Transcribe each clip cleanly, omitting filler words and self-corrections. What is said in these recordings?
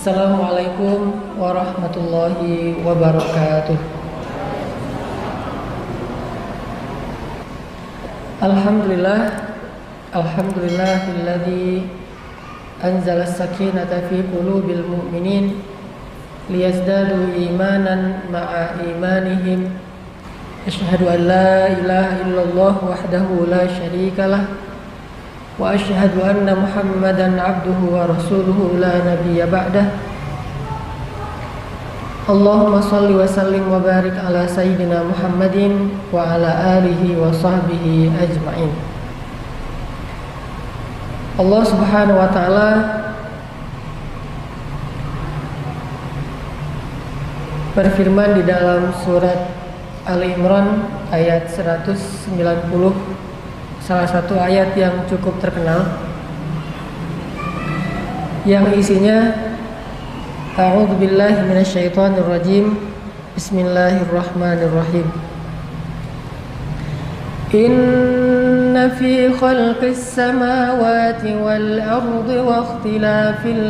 Assalamualaikum warahmatullahi wabarakatuh. Alhamdulillahilladzi anzala as-sakinata fi qulubil mu'minin liyazdadu imanan ma'a imanihim. Asyhadu an la ilaha illallah wahdahu la syarikalah wa asyhadu anna Muhammadan abduhu wa rasuluhu la nabiyya ba'dah. Allahumma salli wa sallim wa barik ala sayyidina Muhammadin wa ala alihi wa sahbihi ajma'in. Allah Subhanahu wa ta'ala berfirman di dalam surat Ali Imran ayat 190, salah satu ayat yang cukup terkenal yang isinya A'udzu billahi minasyaitonir rajim. Bismillahirrahmanirrahim. Inna fi khalqis samawati wal ardi wa ikhtilafil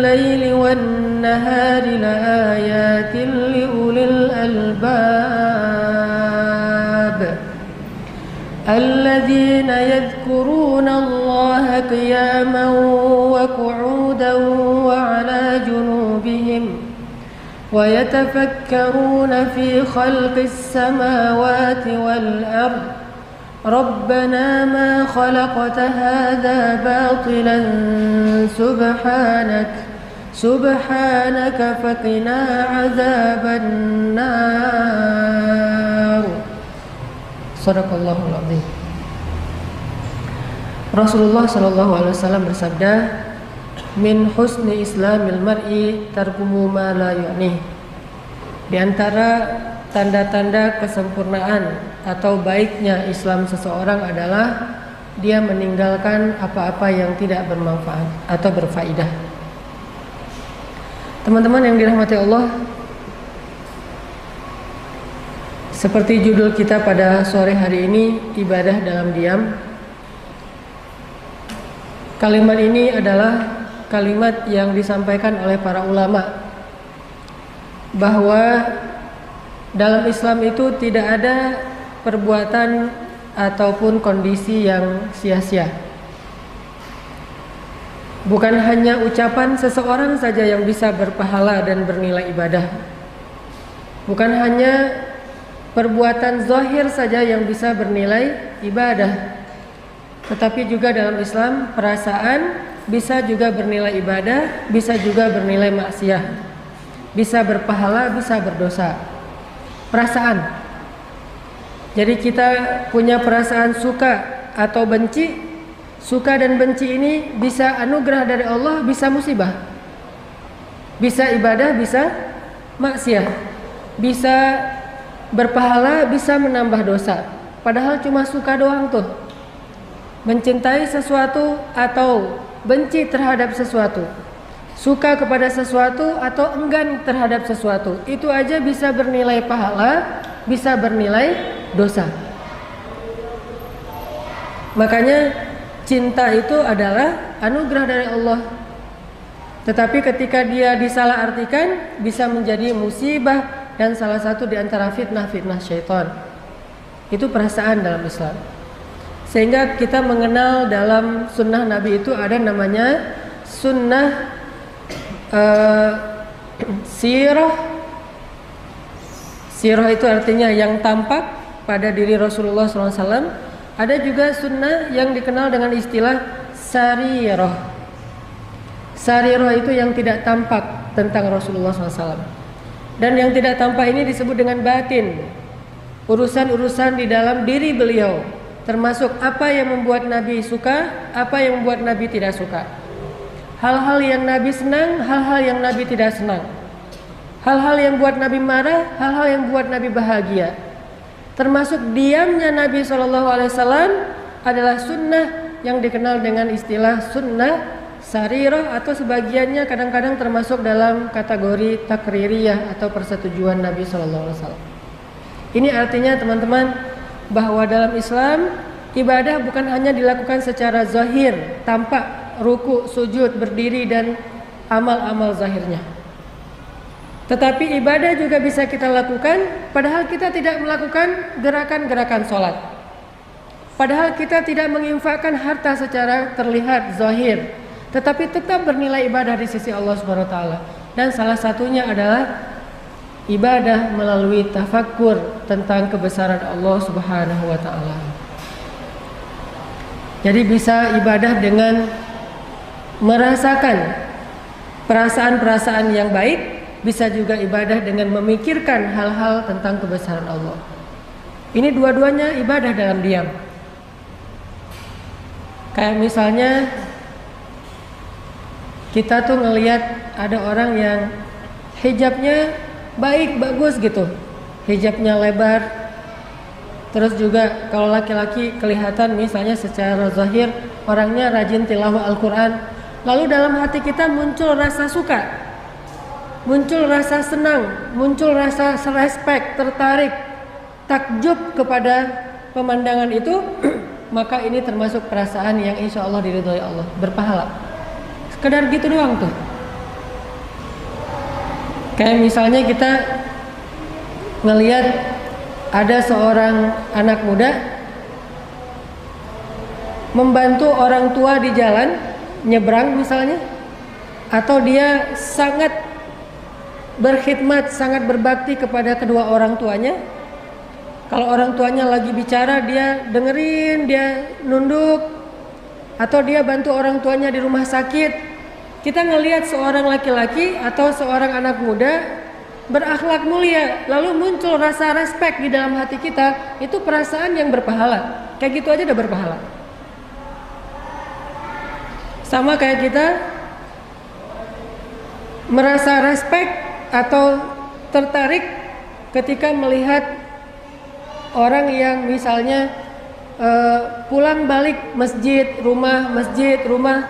layli wan nahari laayatin liulil albab الذين يذكرون الله قياما وقعودا وعلى جنوبهم ويتفكرون في خلق السماوات والأرض ربنا ما خلقت هذا باطلا سبحانك فقنا عذاب النار. Shadaqallahul adzim. Rasulullah sallallahu alaihi wasallam bersabda, min husni islamil mar'i tarkuhu ma la yu'nih. Di antara tanda-tanda kesempurnaan atau baiknya Islam seseorang adalah dia meninggalkan apa-apa yang tidak bermanfaat atau berfaedah. Teman-teman yang dirahmati Allah, seperti judul kita pada sore hari ini, ibadah dalam diam. Kalimat ini adalah kalimat yang disampaikan oleh para ulama bahwa dalam Islam itu tidak ada perbuatan ataupun kondisi yang sia-sia. Bukan hanya ucapan seseorang saja yang bisa berpahala dan bernilai ibadah. Bukan hanya perbuatan zahir saja yang bisa bernilai ibadah, tetapi juga dalam Islam perasaan bisa juga bernilai ibadah, bisa juga bernilai maksiat, bisa berpahala, bisa berdosa. Perasaan. Jadi kita punya perasaan suka atau benci. Suka dan benci ini bisa anugerah dari Allah, bisa musibah. Bisa ibadah, bisa maksiat. Bisa berpahala, bisa menambah dosa. Padahal cuma suka doang tuh. Mencintai sesuatu atau benci terhadap sesuatu, suka kepada sesuatu atau enggan terhadap sesuatu, itu aja bisa bernilai pahala, bisa bernilai dosa. Makanya cinta itu adalah anugerah dari Allah. Tetapi ketika dia disalahartikan bisa menjadi musibah dan salah satu di antara fitnah-fitnah syaitan. Itu perasaan dalam Islam. Sehingga kita mengenal dalam sunnah Nabi itu ada namanya sunnah sirah. Sirah itu artinya yang tampak pada diri Rasulullah SAW. Ada juga sunnah yang dikenal dengan istilah sarirah. Sarirah itu yang tidak tampak tentang Rasulullah SAW. Dan yang tidak tampak ini disebut dengan batin. Urusan-urusan di dalam diri beliau, termasuk apa yang membuat Nabi suka, apa yang membuat Nabi tidak suka. Hal-hal yang Nabi senang, hal-hal yang Nabi tidak senang. Hal-hal yang buat Nabi marah, hal-hal yang buat Nabi bahagia. Termasuk diamnya Nabi SAW adalah sunnah yang dikenal dengan istilah sunnah sarirah, atau sebagiannya kadang-kadang termasuk dalam kategori takririyah atau persetujuan Nabi SAW. Ini artinya teman-teman bahwa dalam Islam ibadah bukan hanya dilakukan secara zahir, tampak, ruku, sujud, berdiri dan amal-amal zahirnya. Tetapi ibadah juga bisa kita lakukan padahal kita tidak melakukan gerakan-gerakan sholat. Padahal kita tidak menginfakkan harta secara terlihat zahir, tetapi tetap bernilai ibadah di sisi Allah Subhanahu wa taala. Dan salah satunya adalah ibadah melalui tafakkur tentang kebesaran Allah Subhanahu wa taala. Jadi bisa ibadah dengan merasakan perasaan-perasaan yang baik, bisa juga ibadah dengan memikirkan hal-hal tentang kebesaran Allah. Ini dua-duanya ibadah dalam diam. Kayak misalnya kita tuh ngelihat ada orang yang hijabnya baik, bagus gitu, hijabnya lebar. Terus juga kalau laki-laki kelihatan misalnya secara zahir orangnya rajin tilawah Al-Quran, lalu dalam hati kita muncul rasa suka, muncul rasa senang, muncul rasa respect, tertarik, takjub kepada pemandangan itu, maka ini termasuk perasaan yang insya Allah diridhoi Allah, berpahala. Sekedar gitu doang tuh. Kayak misalnya kita ngelihat ada seorang anak muda membantu orang tua di jalan nyebrang misalnya, atau dia sangat berkhidmat, sangat berbakti kepada kedua orang tuanya. Kalau orang tuanya lagi bicara dia dengerin, dia nunduk, atau dia bantu orang tuanya di rumah sakit. Kita ngelihat seorang laki-laki atau seorang anak muda berakhlak mulia, lalu muncul rasa respek di dalam hati kita, itu perasaan yang berpahala. Kayak gitu aja udah berpahala. Sama kayak kita merasa respek atau tertarik ketika melihat orang yang misalnya pulang balik masjid, rumah,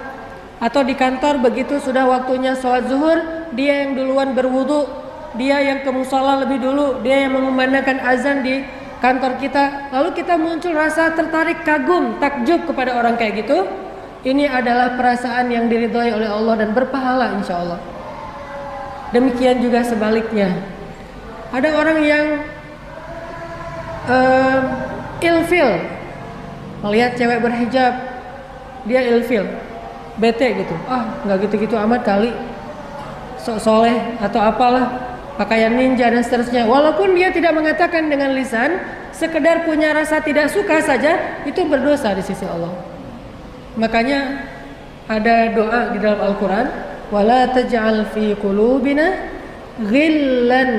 atau di kantor begitu sudah waktunya sholat zuhur, dia yang duluan berwudu, dia yang ke musola lebih dulu, dia yang mengumandangkan azan di kantor kita, lalu kita muncul rasa tertarik, kagum, takjub kepada orang kayak gitu. Ini adalah perasaan yang diridhoi oleh Allah dan berpahala insya Allah. Demikian juga sebaliknya, ada orang yang ilfil melihat cewek berhijab, dia ilfil, bete gitu, nggak gitu-gitu amat kali, sok soleh atau apalah, pakaian ninja dan seterusnya. Walaupun dia tidak mengatakan dengan lisan, sekedar punya rasa tidak suka saja, itu berdosa di sisi Allah. Makanya ada doa di dalam Al-Quran, wala taj'al fi qulubina ghillan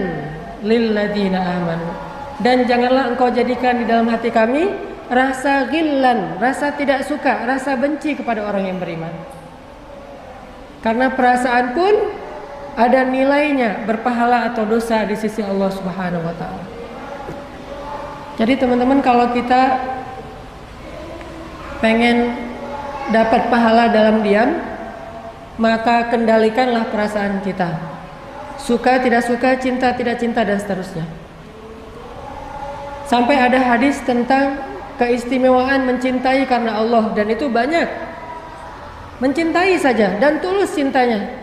lilladzina amanu, dan janganlah engkau jadikan di dalam hati kami rasa ghillan, rasa tidak suka, rasa benci kepada orang yang beriman. Karena perasaan pun ada nilainya, berpahala atau dosa di sisi Allah Subhanahu wa taala. Jadi teman-teman, kalau kita pengen dapat pahala dalam diam, maka kendalikanlah perasaan kita. Suka tidak suka, cinta tidak cinta dan seterusnya. Sampai ada hadis tentang keistimewaan mencintai karena Allah, dan itu banyak. Mencintai saja dan tulus cintanya.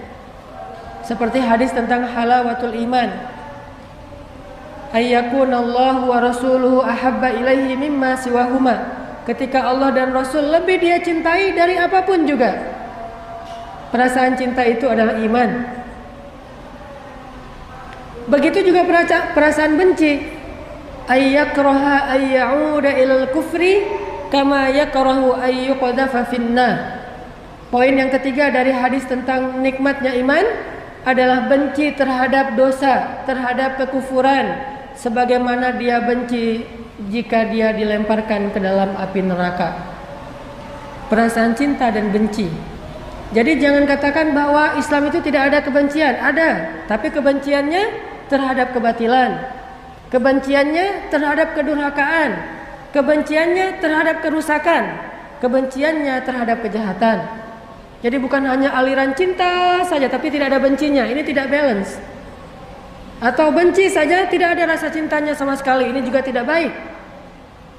Seperti hadis tentang halawatul iman, ayyakunallahu wa rasuluhu ahabba ilaihi mimma siwahuma. Ketika Allah dan Rasul lebih dia cintai dari apapun juga. Perasaan cinta itu adalah iman. Begitu juga perasaan benci. Ayyakraha ayyauda ilal kufri kama yakrahu ayyuqadhafa finnar. Poin yang ketiga dari hadis tentang nikmatnya iman adalah benci terhadap dosa, terhadap kekufuran, sebagaimana dia benci jika dia dilemparkan ke dalam api neraka. Perasaan cinta dan benci. Jadi jangan katakan bahwa Islam itu tidak ada kebencian. Ada, tapi kebenciannya terhadap kebatilan, kebenciannya terhadap kedurhakaan, kebenciannya terhadap kerusakan, kebenciannya terhadap kejahatan. Jadi bukan hanya aliran cinta saja tapi tidak ada bencinya. Ini tidak balance. Atau benci saja tidak ada rasa cintanya sama sekali, ini juga tidak baik.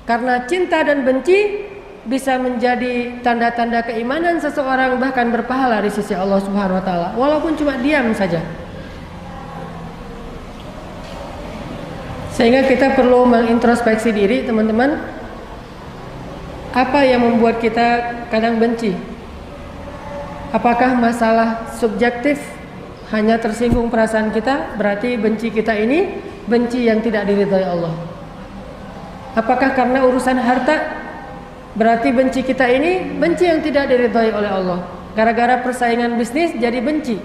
Karena cinta dan benci bisa menjadi tanda-tanda keimanan seseorang, bahkan berpahala di sisi Allah Subhanahu wa taala, walaupun cuma diam saja. Sehingga kita perlu mengintrospeksi diri, teman-teman. Apa yang membuat kita kadang benci? Apakah masalah subjektif, hanya tersinggung perasaan kita, berarti benci kita ini benci yang tidak diridhai Allah? Apakah karena urusan harta, berarti benci kita ini benci yang tidak diridhai oleh Allah? Gara-gara persaingan bisnis jadi benci.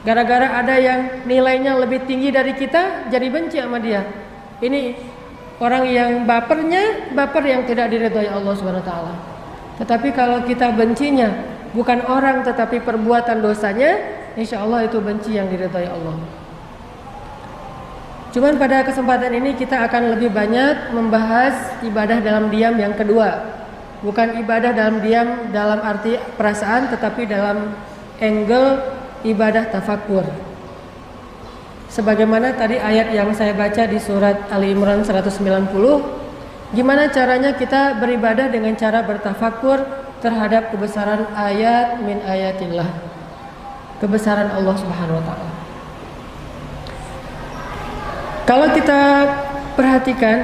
Gara-gara ada yang nilainya lebih tinggi dari kita, jadi benci sama dia. Ini orang yang baper yang tidak diridhai Allah Subhanahu wa taala. Tetapi kalau kita bencinya bukan orang tetapi perbuatan dosanya, insya Allah itu benci yang diridhai Allah. Cuman pada kesempatan ini kita akan lebih banyak membahas ibadah dalam diam yang kedua. Bukan ibadah dalam diam dalam arti perasaan, tetapi dalam angle ibadah tafakkur. Sebagaimana tadi ayat yang saya baca di surat Ali Imran 190, gimana caranya kita beribadah dengan cara bertafakkur terhadap kebesaran ayat min ayatillah, kebesaran Allah Subhanahu wa taala. Kalau kita perhatikan,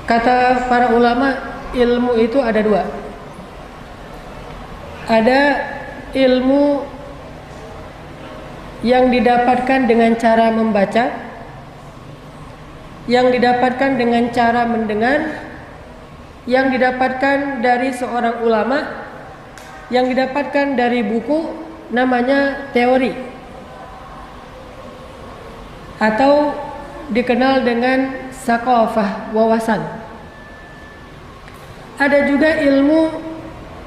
kata para ulama, ilmu itu ada dua. Ada ilmu yang didapatkan dengan cara membaca, yang didapatkan dengan cara mendengar, yang didapatkan dari seorang ulama, yang didapatkan dari buku, namanya teori, atau dikenal dengan saqafah, wawasan. Ada juga ilmu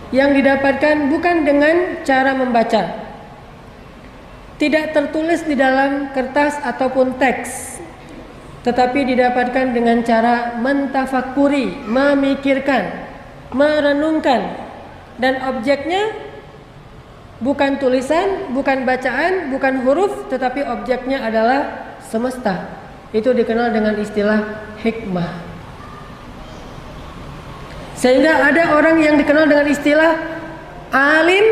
yang didapatkan bukan dengan cara membaca, tidak tertulis di dalam kertas ataupun teks, tetapi didapatkan dengan cara mentafakuri, memikirkan, merenungkan, dan objeknya bukan tulisan, bukan bacaan, bukan huruf, tetapi objeknya adalah semesta. Itu dikenal dengan istilah hikmah. Sehingga ada orang yang dikenal dengan istilah alim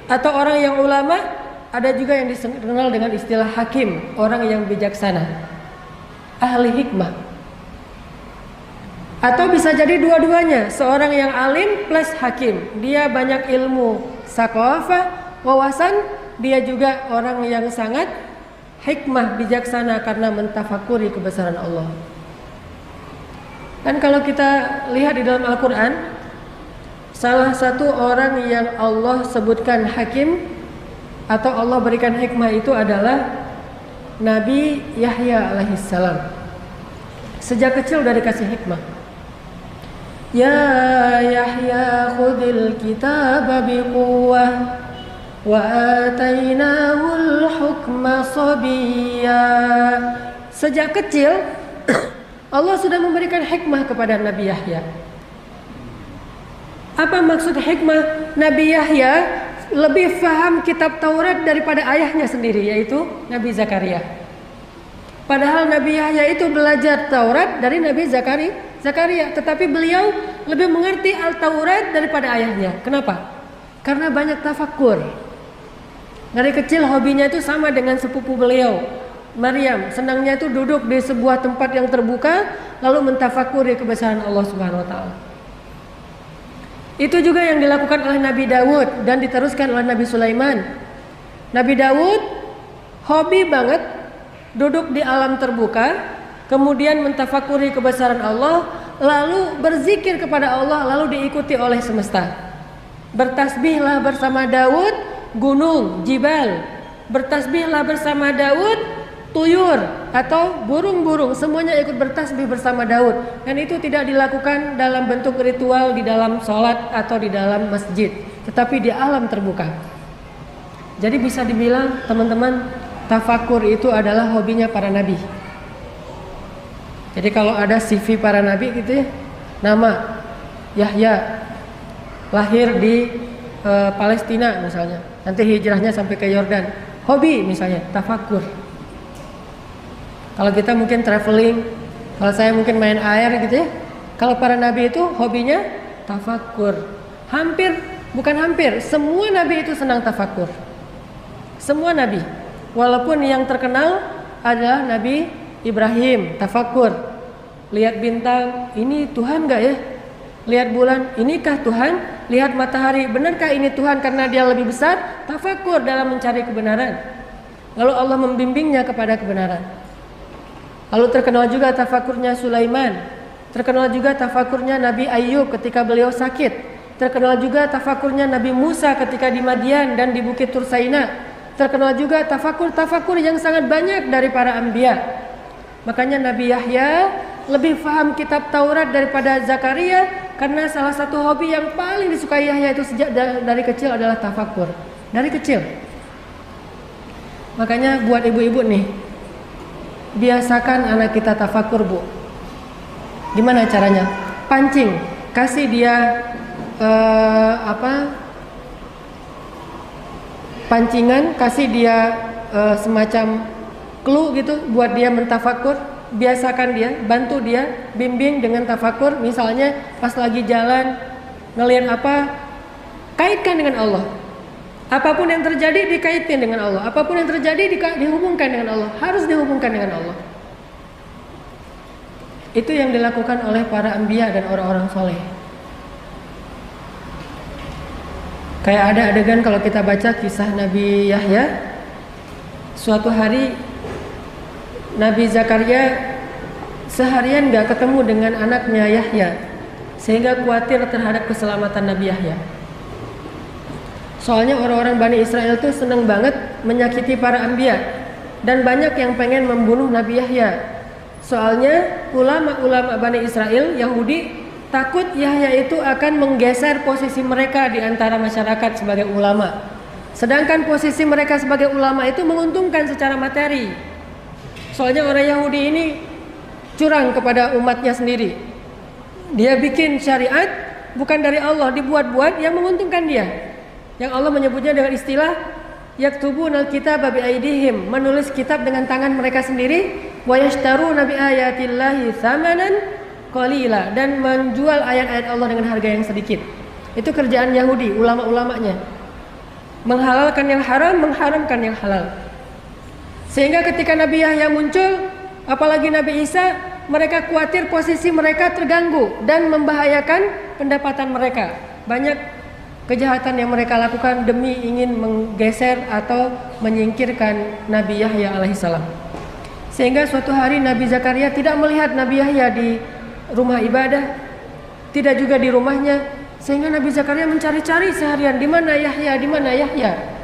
atau orang yang ulama, ada juga yang dikenal dengan istilah hakim, orang yang bijaksana, ahli hikmah. Atau bisa jadi dua-duanya, seorang yang alim plus hakim. Dia banyak ilmu saqafah, wawasan, dia juga orang yang sangat hikmah, bijaksana karena mentafakuri kebesaran Allah. Dan kalau kita lihat di dalam Al-Quran, salah satu orang yang Allah sebutkan hakim atau Allah berikan hikmah itu adalah Nabi Yahya alaihissalam. Sejak kecil udah dikasih hikmah. Ya Yahya khudil kitaba biquwwah wa atainahul hukma sabiyya. Sejak kecil Allah sudah memberikan hikmah kepada Nabi Yahya. Apa maksud hikmah? Nabi Yahya lebih faham kitab Taurat daripada ayahnya sendiri, yaitu Nabi Zakaria. Padahal Nabi Yahya itu belajar Taurat dari Nabi Zakaria, tetapi beliau lebih mengerti Al-Taurat daripada ayahnya. Kenapa? Karena banyak tafakkur. Dari kecil hobinya itu sama dengan sepupu beliau, Maryam. Senangnya itu duduk di sebuah tempat yang terbuka lalu mentafakuri kebesaran Allah Subhanahu wa taala. Itu juga yang dilakukan oleh Nabi Daud dan diteruskan oleh Nabi Sulaiman. Nabi Daud hobi banget duduk di alam terbuka, kemudian mentafakuri kebesaran Allah, lalu berzikir kepada Allah, lalu diikuti oleh semesta. Bertasbihlah bersama Daud gunung, jibal. Bertasbihlah bersama Daud tuyur atau burung-burung, semuanya ikut bertasbih bersama Daud. Dan itu tidak dilakukan dalam bentuk ritual di dalam sholat atau di dalam masjid, tetapi di alam terbuka. Jadi bisa dibilang teman-teman, tafakur itu adalah hobinya para nabi. Jadi kalau ada CV para nabi gitu ya, nama Yahya, lahir di Palestina misalnya, nanti hijrahnya sampai ke Yordan. Hobi misalnya tafakur. Kalau kita mungkin traveling, kalau saya mungkin main air gitu ya, Kalau para nabi itu hobinya tafakur. Bukan hampir, semua nabi itu senang tafakur. Semua nabi. Walaupun yang terkenal adalah Nabi Ibrahim, tafakur. Lihat bintang, ini Tuhan enggak ya? Lihat bulan, inikah Tuhan? Lihat matahari, benarkah ini Tuhan karena dia lebih besar? Tafakur dalam mencari kebenaran. Lalu Allah membimbingnya kepada kebenaran. Lalu terkenal juga tafakurnya Sulaiman. Terkenal juga tafakurnya Nabi Ayub ketika beliau sakit. Terkenal juga tafakurnya Nabi Musa ketika di Madian dan di Bukit Tursaina. Terkenal juga tafakur yang sangat banyak dari para anbiya. Makanya Nabi Yahya lebih paham kitab Taurat daripada Zakaria, karena salah satu hobi yang paling disukai Yahya itu sejak dari kecil adalah tafakur. Dari kecil. Makanya buat ibu-ibu nih, biasakan anak kita tafakur, Bu. Gimana caranya? Pancing, kasih dia pancingan, kasih dia semacam clue gitu buat dia mentafakur. Biasakan dia, bantu dia, bimbing dengan tafakur. Misalnya pas lagi jalan ngelihat apa, kaitkan dengan Allah. Apapun yang terjadi dikaitkan dengan Allah. Apapun yang terjadi dihubungkan dengan Allah. Harus dihubungkan dengan Allah. Itu yang dilakukan oleh para anbiya dan orang-orang soleh. Kayak ada adegan kalau kita baca kisah Nabi Yahya. Suatu hari Nabi Zakaria seharian gak ketemu dengan anaknya Yahya, sehingga khawatir terhadap keselamatan Nabi Yahya. Soalnya orang-orang Bani Israel tuh seneng banget menyakiti para anbiya, dan banyak yang pengen membunuh Nabi Yahya. Soalnya ulama-ulama Bani Israel Yahudi takut Yahya itu akan menggeser posisi mereka di antara masyarakat sebagai ulama. Sedangkan posisi mereka sebagai ulama itu menguntungkan secara materi. Soalnya orang Yahudi ini curang kepada umatnya sendiri. Dia bikin syariat bukan dari Allah, dibuat-buat yang menguntungkan dia. Yang Allah menyebutnya dengan istilah yaktubunal kitaba bi aidihim, menulis kitab dengan tangan mereka sendiri, wa yashtaruna bi ayatillahi tsamanan qalila, dan menjual ayat-ayat Allah dengan harga yang sedikit. Itu kerjaan Yahudi, ulama-ulamanya. Menghalalkan yang haram, mengharamkan yang halal. Sehingga ketika Nabi Yahya muncul, apalagi Nabi Isa, mereka khawatir posisi mereka terganggu dan membahayakan pendapatan mereka. Banyak kejahatan yang mereka lakukan demi ingin menggeser atau menyingkirkan Nabi Yahya alaihissalam. Sehingga suatu hari Nabi Zakaria tidak melihat Nabi Yahya di rumah ibadah, tidak juga di rumahnya. Sehingga Nabi Zakaria mencari-cari seharian, di mana Yahya, di mana Yahya.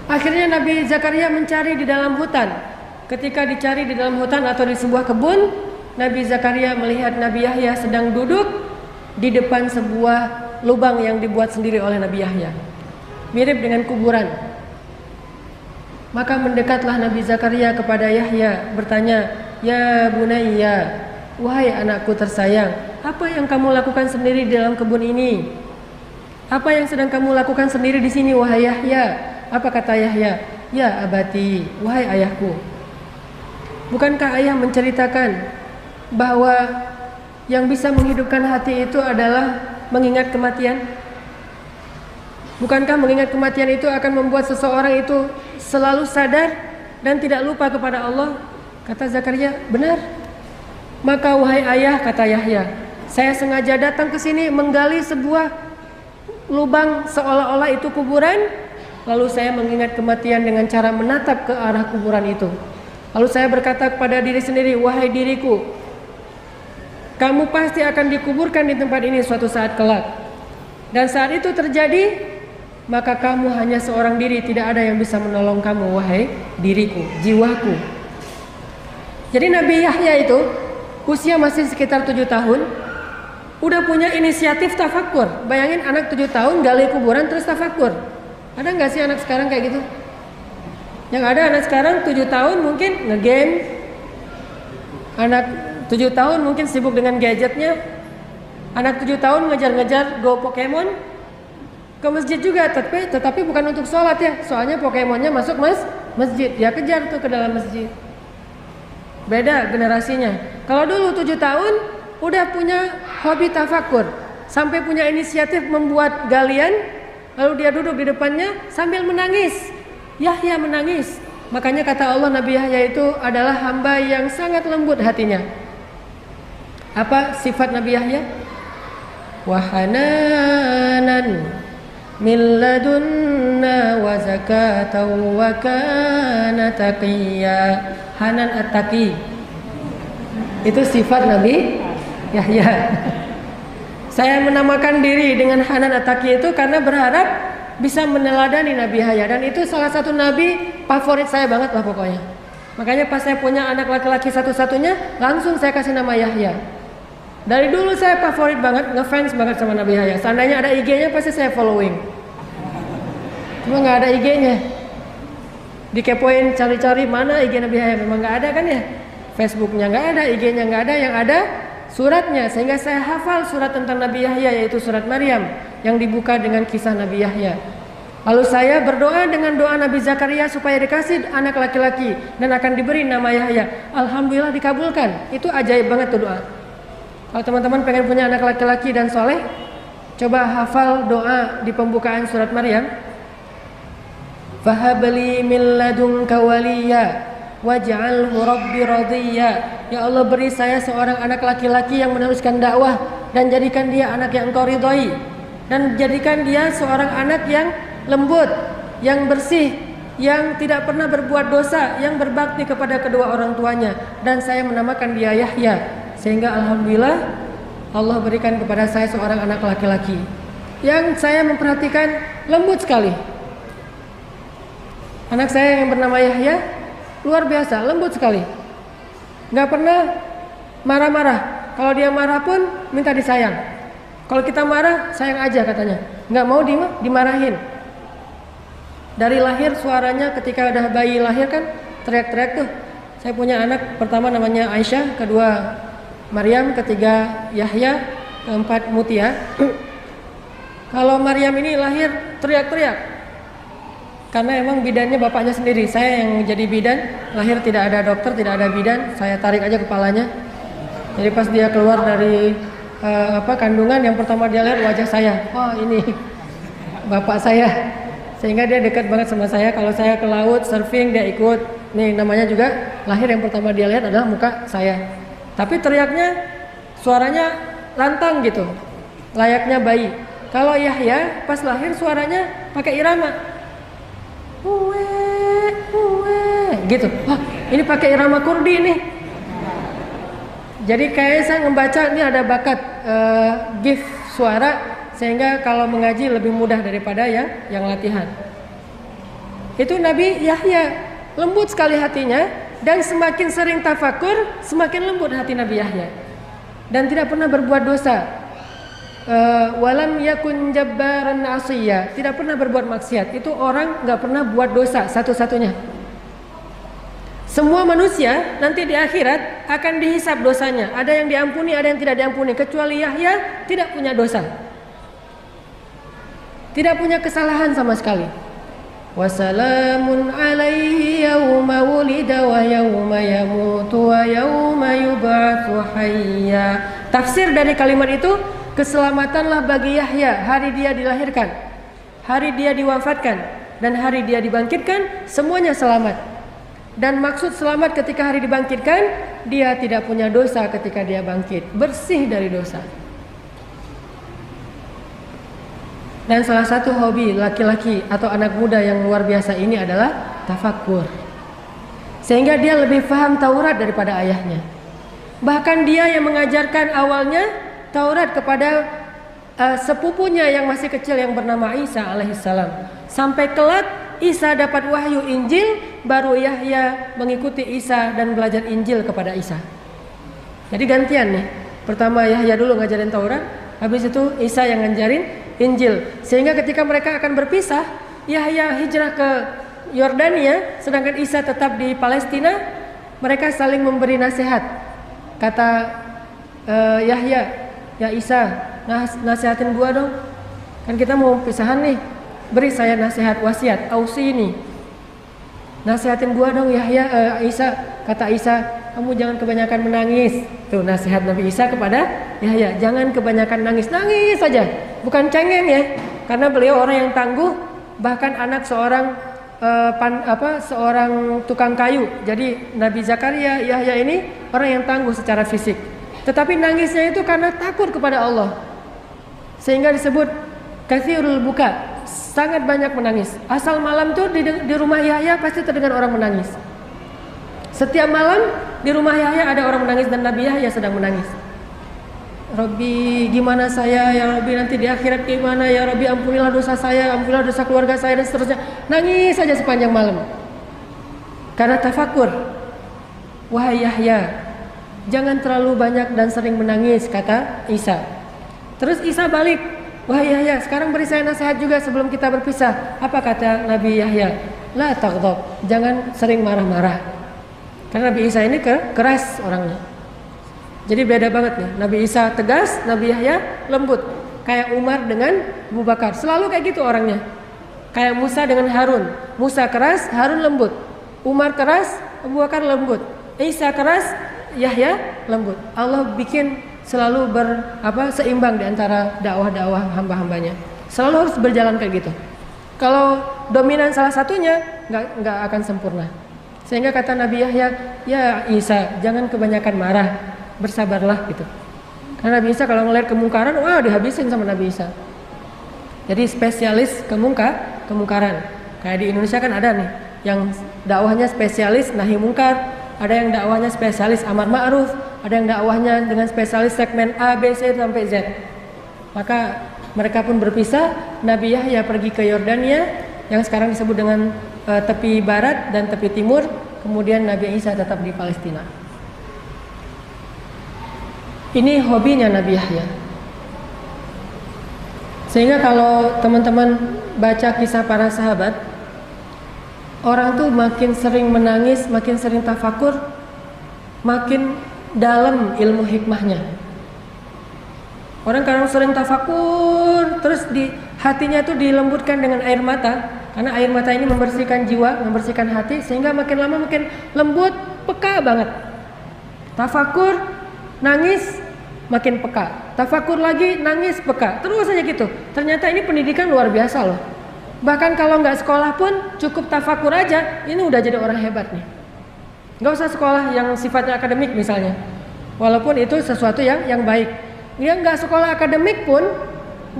Akhirnya Nabi Zakaria mencari di dalam hutan. Ketika dicari di dalam hutan atau di sebuah kebun, Nabi Zakaria melihat Nabi Yahya sedang duduk di depan sebuah lubang yang dibuat sendiri oleh Nabi Yahya, mirip dengan kuburan. Maka mendekatlah Nabi Zakaria kepada Yahya, bertanya, "Ya bunayya, wahai anakku tersayang, apa yang kamu lakukan sendiri di dalam kebun ini? Apa yang sedang kamu lakukan sendiri di sini, wahai Yahya?" Apa kata Yahya? "Ya abati, wahai ayahku, bukankah ayah menceritakan bahwa yang bisa menghidupkan hati itu adalah mengingat kematian? Bukankah mengingat kematian itu akan membuat seseorang itu selalu sadar dan tidak lupa kepada Allah?" Kata Zakaria, "Benar." "Maka wahai ayah," kata Yahya, "saya sengaja datang ke sini menggali sebuah lubang seolah-olah itu kuburan. Lalu saya mengingat kematian dengan cara menatap ke arah kuburan itu. Lalu saya berkata kepada diri sendiri, wahai diriku, kamu pasti akan dikuburkan di tempat ini suatu saat kelak. Dan saat itu terjadi, maka kamu hanya seorang diri, tidak ada yang bisa menolong kamu, wahai diriku, jiwaku." Jadi Nabi Yahya itu usia masih sekitar 7 tahun, udah punya inisiatif tafakur. Bayangin anak 7 tahun gali kuburan terus tafakur. Ada nggak sih anak sekarang kayak gitu? Yang ada anak sekarang 7 tahun mungkin ngegame. Anak 7 tahun mungkin sibuk dengan gadgetnya. Anak 7 tahun ngejar-ngejar Go Pokemon. Ke masjid juga, tetapi bukan untuk sholat ya. Soalnya Pokemonnya masuk masjid. Dia kejar tuh ke dalam masjid. Beda generasinya. Kalau dulu 7 tahun udah punya hobi tafakur, sampai punya inisiatif membuat galian, lalu dia duduk di depannya sambil menangis. Yahya menangis. Makanya kata Allah, Nabi Yahya itu adalah hamba yang sangat lembut hatinya. Apa sifat Nabi Yahya? Wahananan min ladunna wa zakatan wa kana taqiyya. Hanan at-taqi. Itu sifat Nabi Yahya. Saya menamakan diri dengan Hanan at-taqi itu karena berharap bisa meneladani Nabi Yahya, dan itu salah satu nabi favorit saya banget lah pokoknya. Makanya pas saya punya anak laki-laki satu-satunya, langsung saya kasih nama Yahya. Dari dulu saya favorit banget, ngefans banget sama Nabi Yahya. Seandainya ada IG-nya pasti saya following. Cuma nggak ada IG-nya. Dikepoin cari-cari mana IG Nabi Yahya, memang nggak ada kan ya. Facebooknya nggak ada, IG-nya nggak ada, yang ada suratnya. Sehingga saya hafal surat tentang Nabi Yahya, yaitu surat Maryam yang dibuka dengan kisah Nabi Yahya. Lalu saya berdoa dengan doa Nabi Zakaria supaya dikasih anak laki-laki dan akan diberi nama Yahya. Alhamdulillah dikabulkan. Itu ajaib banget tuh doa. Kalau teman-teman pengen punya anak laki-laki dan soleh, coba hafal doa di pembukaan surat Maryam. Fahabli min ladunka waliya waj'alhu rabbi radiyya. Ya Allah, beri saya seorang anak laki-laki yang meneruskan dakwah, dan jadikan dia anak yang Engkau ridhoi, dan jadikan dia seorang anak yang lembut, yang bersih, yang tidak pernah berbuat dosa, yang berbakti kepada kedua orang tuanya. Dan saya menamakan dia Yahya. Sehingga alhamdulillah Allah berikan kepada saya seorang anak laki-laki yang saya memperhatikan lembut sekali. Anak saya yang bernama Yahya luar biasa, lembut sekali. Gak pernah marah-marah. Kalau dia marah pun minta disayang. Kalau kita marah, sayang aja katanya. Gak mau dimarahin. Dari lahir suaranya ketika udah bayi lahir kan teriak-teriak tuh. Saya punya anak pertama namanya Aisyah, kedua Maryam, ketiga Yahya, keempat Mutia. Kalau Maryam ini lahir teriak-teriak, karena emang bidannya bapaknya sendiri. Saya yang jadi bidan, lahir tidak ada dokter, tidak ada bidan, saya tarik aja kepalanya. Jadi pas dia keluar dari kandungan, yang pertama dia lihat wajah saya. Oh, ini bapak saya. Sehingga dia dekat banget sama saya. Kalau saya ke laut surfing, dia ikut. Nih namanya juga lahir, yang pertama dia lihat adalah muka saya. Tapi teriaknya, suaranya lantang gitu, layaknya bayi. Kalau Yahya pas lahir suaranya pakai irama, gitu. Wah, ini pakai irama Kurdi nih. Jadi kayak saya ngebaca ini ada bakat gift suara, sehingga kalau mengaji lebih mudah daripada yang latihan. Itu Nabi Yahya, lembut sekali hatinya. Dan semakin sering tafakur, semakin lembut hati Nabi Yahya. Dan tidak pernah berbuat dosa. Walam yakun jabbaran asiyya, tidak pernah berbuat maksiat. Itu orang nggak pernah buat dosa satu-satunya. Semua manusia nanti di akhirat akan dihisab dosanya. Ada yang diampuni, ada yang tidak diampuni. Kecuali Yahya tidak punya dosa, tidak punya kesalahan sama sekali. Wassalamun alaihi yawma wulida wa yawma yamutu wa yawma yub'atsu hayya. Tafsir dari kalimat itu, keselamatanlah bagi Yahya hari dia dilahirkan, hari dia diwafatkan, dan hari dia dibangkitkan, semuanya selamat. Dan maksud selamat ketika hari dibangkitkan, dia tidak punya dosa ketika dia bangkit, bersih dari dosa. Dan salah satu hobi laki-laki atau anak muda yang luar biasa ini adalah tafakkur. Sehingga dia lebih paham Taurat daripada ayahnya. Bahkan dia yang mengajarkan awalnya Taurat kepada sepupunya yang masih kecil yang bernama Isa alaihissalam. Sampai kelak Isa dapat wahyu Injil, baru Yahya mengikuti Isa dan belajar Injil kepada Isa. Jadi gantian nih. Pertama Yahya dulu ngajarin Taurat, habis itu Isa yang ngajarin Injil. Sehingga ketika mereka akan berpisah, Yahya hijrah ke Yordania, sedangkan Isa tetap di Palestina. Mereka saling memberi nasihat. Kata Yahya, ya Isa, nasihatin gua dong. Kan kita mau pisahan nih. Beri saya nasihat, wasiat, ausi ini. Nasihatin gua dong Yahya, Isa. Kata Isa, kamu jangan kebanyakan menangis. Tuh nasihat Nabi Isa kepada Yahya, jangan kebanyakan nangis, nangis saja, bukan cengeng ya, karena beliau orang yang tangguh, bahkan anak seorang seorang tukang kayu. Jadi Nabi Zakaria, Yahya ini orang yang tangguh secara fisik, tetapi nangisnya itu karena takut kepada Allah, sehingga disebut katsirul buka, sangat banyak menangis. Asal malam tuh di rumah Yahya pasti terdengar orang menangis. Setiap malam di rumah Yahya ada orang menangis dan Nabi Yahya sedang menangis. Rabbi, gimana saya ya Rabbi, nanti di akhirat gimana ya Rabbi, ampunilah dosa saya, ampunilah dosa keluarga saya, dan seterusnya. Nangis saja sepanjang malam karena tafakur. Wahai Yahya, jangan terlalu banyak dan sering menangis, kata Isa. Terus Isa balik, wahai Yahya, sekarang beri saya nasihat juga sebelum kita berpisah. Apa kata Nabi Yahya? La taghdab, jangan sering marah-marah. Karena Nabi Isa ini keras orangnya. Jadi beda banget nih. Nabi Isa tegas, Nabi Yahya lembut. Kayak Umar dengan Abu Bakar, selalu kayak gitu orangnya. Kayak Musa dengan Harun. Musa keras, Harun lembut. Umar keras, Abu Bakar lembut. Isa keras, Yahya lembut. Allah bikin selalu seimbang di antara dakwah-dakwah hamba-hambanya. Selalu harus berjalan kayak gitu. Kalau dominan salah satunya, nggak akan sempurna. Sehingga kata Nabi Yahya, ya Isa, jangan kebanyakan marah, bersabarlah gitu. Karena Nabi Isa kalau ngelihat kemungkaran, wah dihabisin sama Nabi Isa. Jadi spesialis kemungkaran. Kayak di Indonesia kan ada nih, yang dakwahnya spesialis nahi mungkar, ada yang dakwahnya spesialis amar ma'ruf, ada yang dakwahnya dengan spesialis segmen A, B, C sampai Z. Maka mereka pun berpisah. Nabi Yahya pergi ke Yordania, yang sekarang disebut dengan tepi barat dan tepi timur. Kemudian Nabi Isa tetap di Palestina. Ini hobinya Nabi Yahya. Sehingga kalau teman-teman baca kisah para sahabat, orang tuh makin sering menangis, makin sering tafakur, makin dalam ilmu hikmahnya. Orang kadang sering tafakur, terus di hatinya tuh dilembutkan dengan air mata. Karena air mata ini membersihkan jiwa, membersihkan hati, sehingga makin lama makin lembut, peka banget. Tafakur, nangis, makin peka. Tafakur lagi, nangis, peka. Terus aja gitu. Ternyata ini pendidikan luar biasa loh. Bahkan kalau nggak sekolah pun cukup tafakur aja, ini udah jadi orang hebat nih. Nggak usah sekolah yang sifatnya akademik misalnya. Walaupun itu sesuatu yang baik. Dia nggak sekolah akademik pun,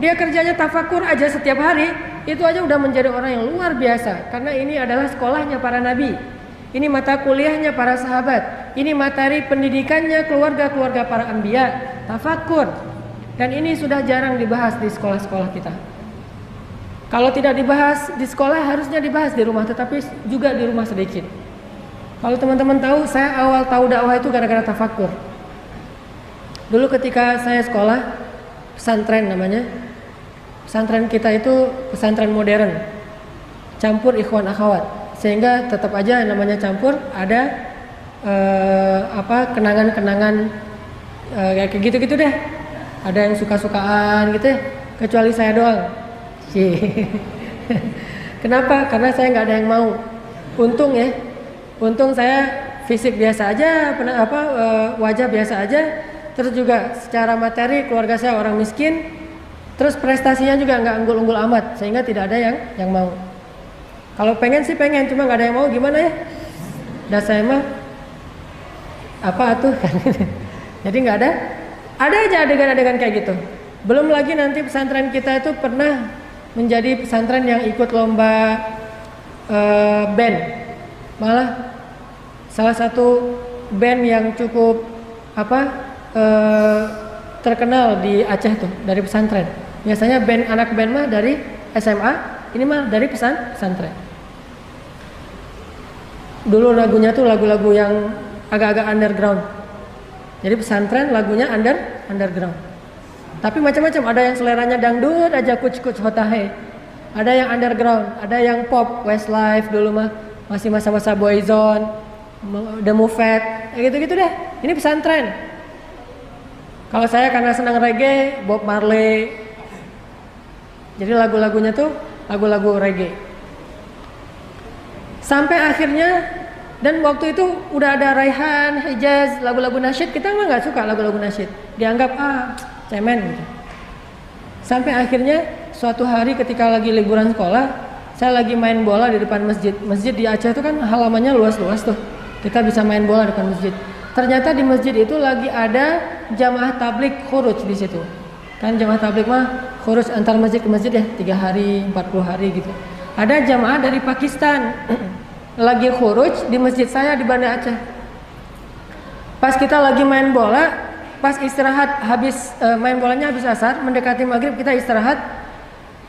dia kerjanya tafakur aja setiap hari, itu aja udah menjadi orang yang luar biasa. Karena ini adalah sekolahnya para nabi, ini mata kuliahnya para sahabat, ini materi pendidikannya keluarga-keluarga para anbiya, tafakur. Dan ini sudah jarang dibahas di sekolah-sekolah kita. Kalau tidak dibahas di sekolah, harusnya dibahas di rumah, tetapi juga di rumah sedikit. Kalau teman-teman tahu, saya awal tahu dakwah itu gara-gara tafakur. Dulu ketika saya sekolah, pesantren namanya. Pesantren kita itu pesantren modern, campur ikhwan akhwat, sehingga tetap aja namanya campur, ada kenangan-kenangan kayak gitu-gitu deh. Ada yang suka-sukaan gitu ya, kecuali saya doang. Kenapa? Karena saya nggak ada yang mau. Untung ya, untung saya fisik biasa aja, wajah biasa aja. Terus juga secara materi keluarga saya orang miskin. Terus prestasinya juga nggak unggul-unggul amat, sehingga tidak ada yang mau. Kalau pengen sih pengen, cuma nggak ada yang mau, gimana ya? Dan saya mah apa tuh kan? Jadi nggak ada. Ada aja adegan-adegan kayak gitu. Belum lagi nanti pesantren kita itu pernah menjadi pesantren yang ikut lomba band. Malah salah satu band yang cukup terkenal di Aceh tuh, dari pesantren. Biasanya anak band mah dari SMA, ini mah dari pesantren. Dulu lagunya tuh lagu-lagu yang agak-agak underground. Jadi pesantren lagunya underground. Tapi macam-macam, ada yang seleranya dangdut aja, kuc-kuc hotahe. Ada yang underground, ada yang pop, Westlife dulu mah masih masa-masa Boyzone, The Moved, gitu-gitu deh. Ini pesantren. Kalau saya karena senang reggae, Bob Marley. Jadi lagu-lagunya tuh lagu-lagu reggae. Sampai akhirnya Dan waktu itu udah ada Raihan, Hijaz, lagu-lagu nasyid. Kita mah nggak suka lagu-lagu nasyid. Dianggap cemen gitu. Sampai akhirnya suatu hari ketika lagi liburan sekolah, saya lagi main bola di depan masjid. Masjid di Aceh itu kan halamannya luas-luas tuh. Kita bisa main bola di depan masjid. Ternyata di masjid itu lagi ada jamaah tabligh khuruj di situ. Kan jamaah tabligh mah khuruj antar masjid ke masjid ya, 3 hari, 40 hari gitu. Ada jamaah dari Pakistan lagi khuruj di masjid saya di Banda Aceh. Pas kita lagi main bola, pas istirahat habis main bolanya habis asar, mendekati maghrib kita istirahat,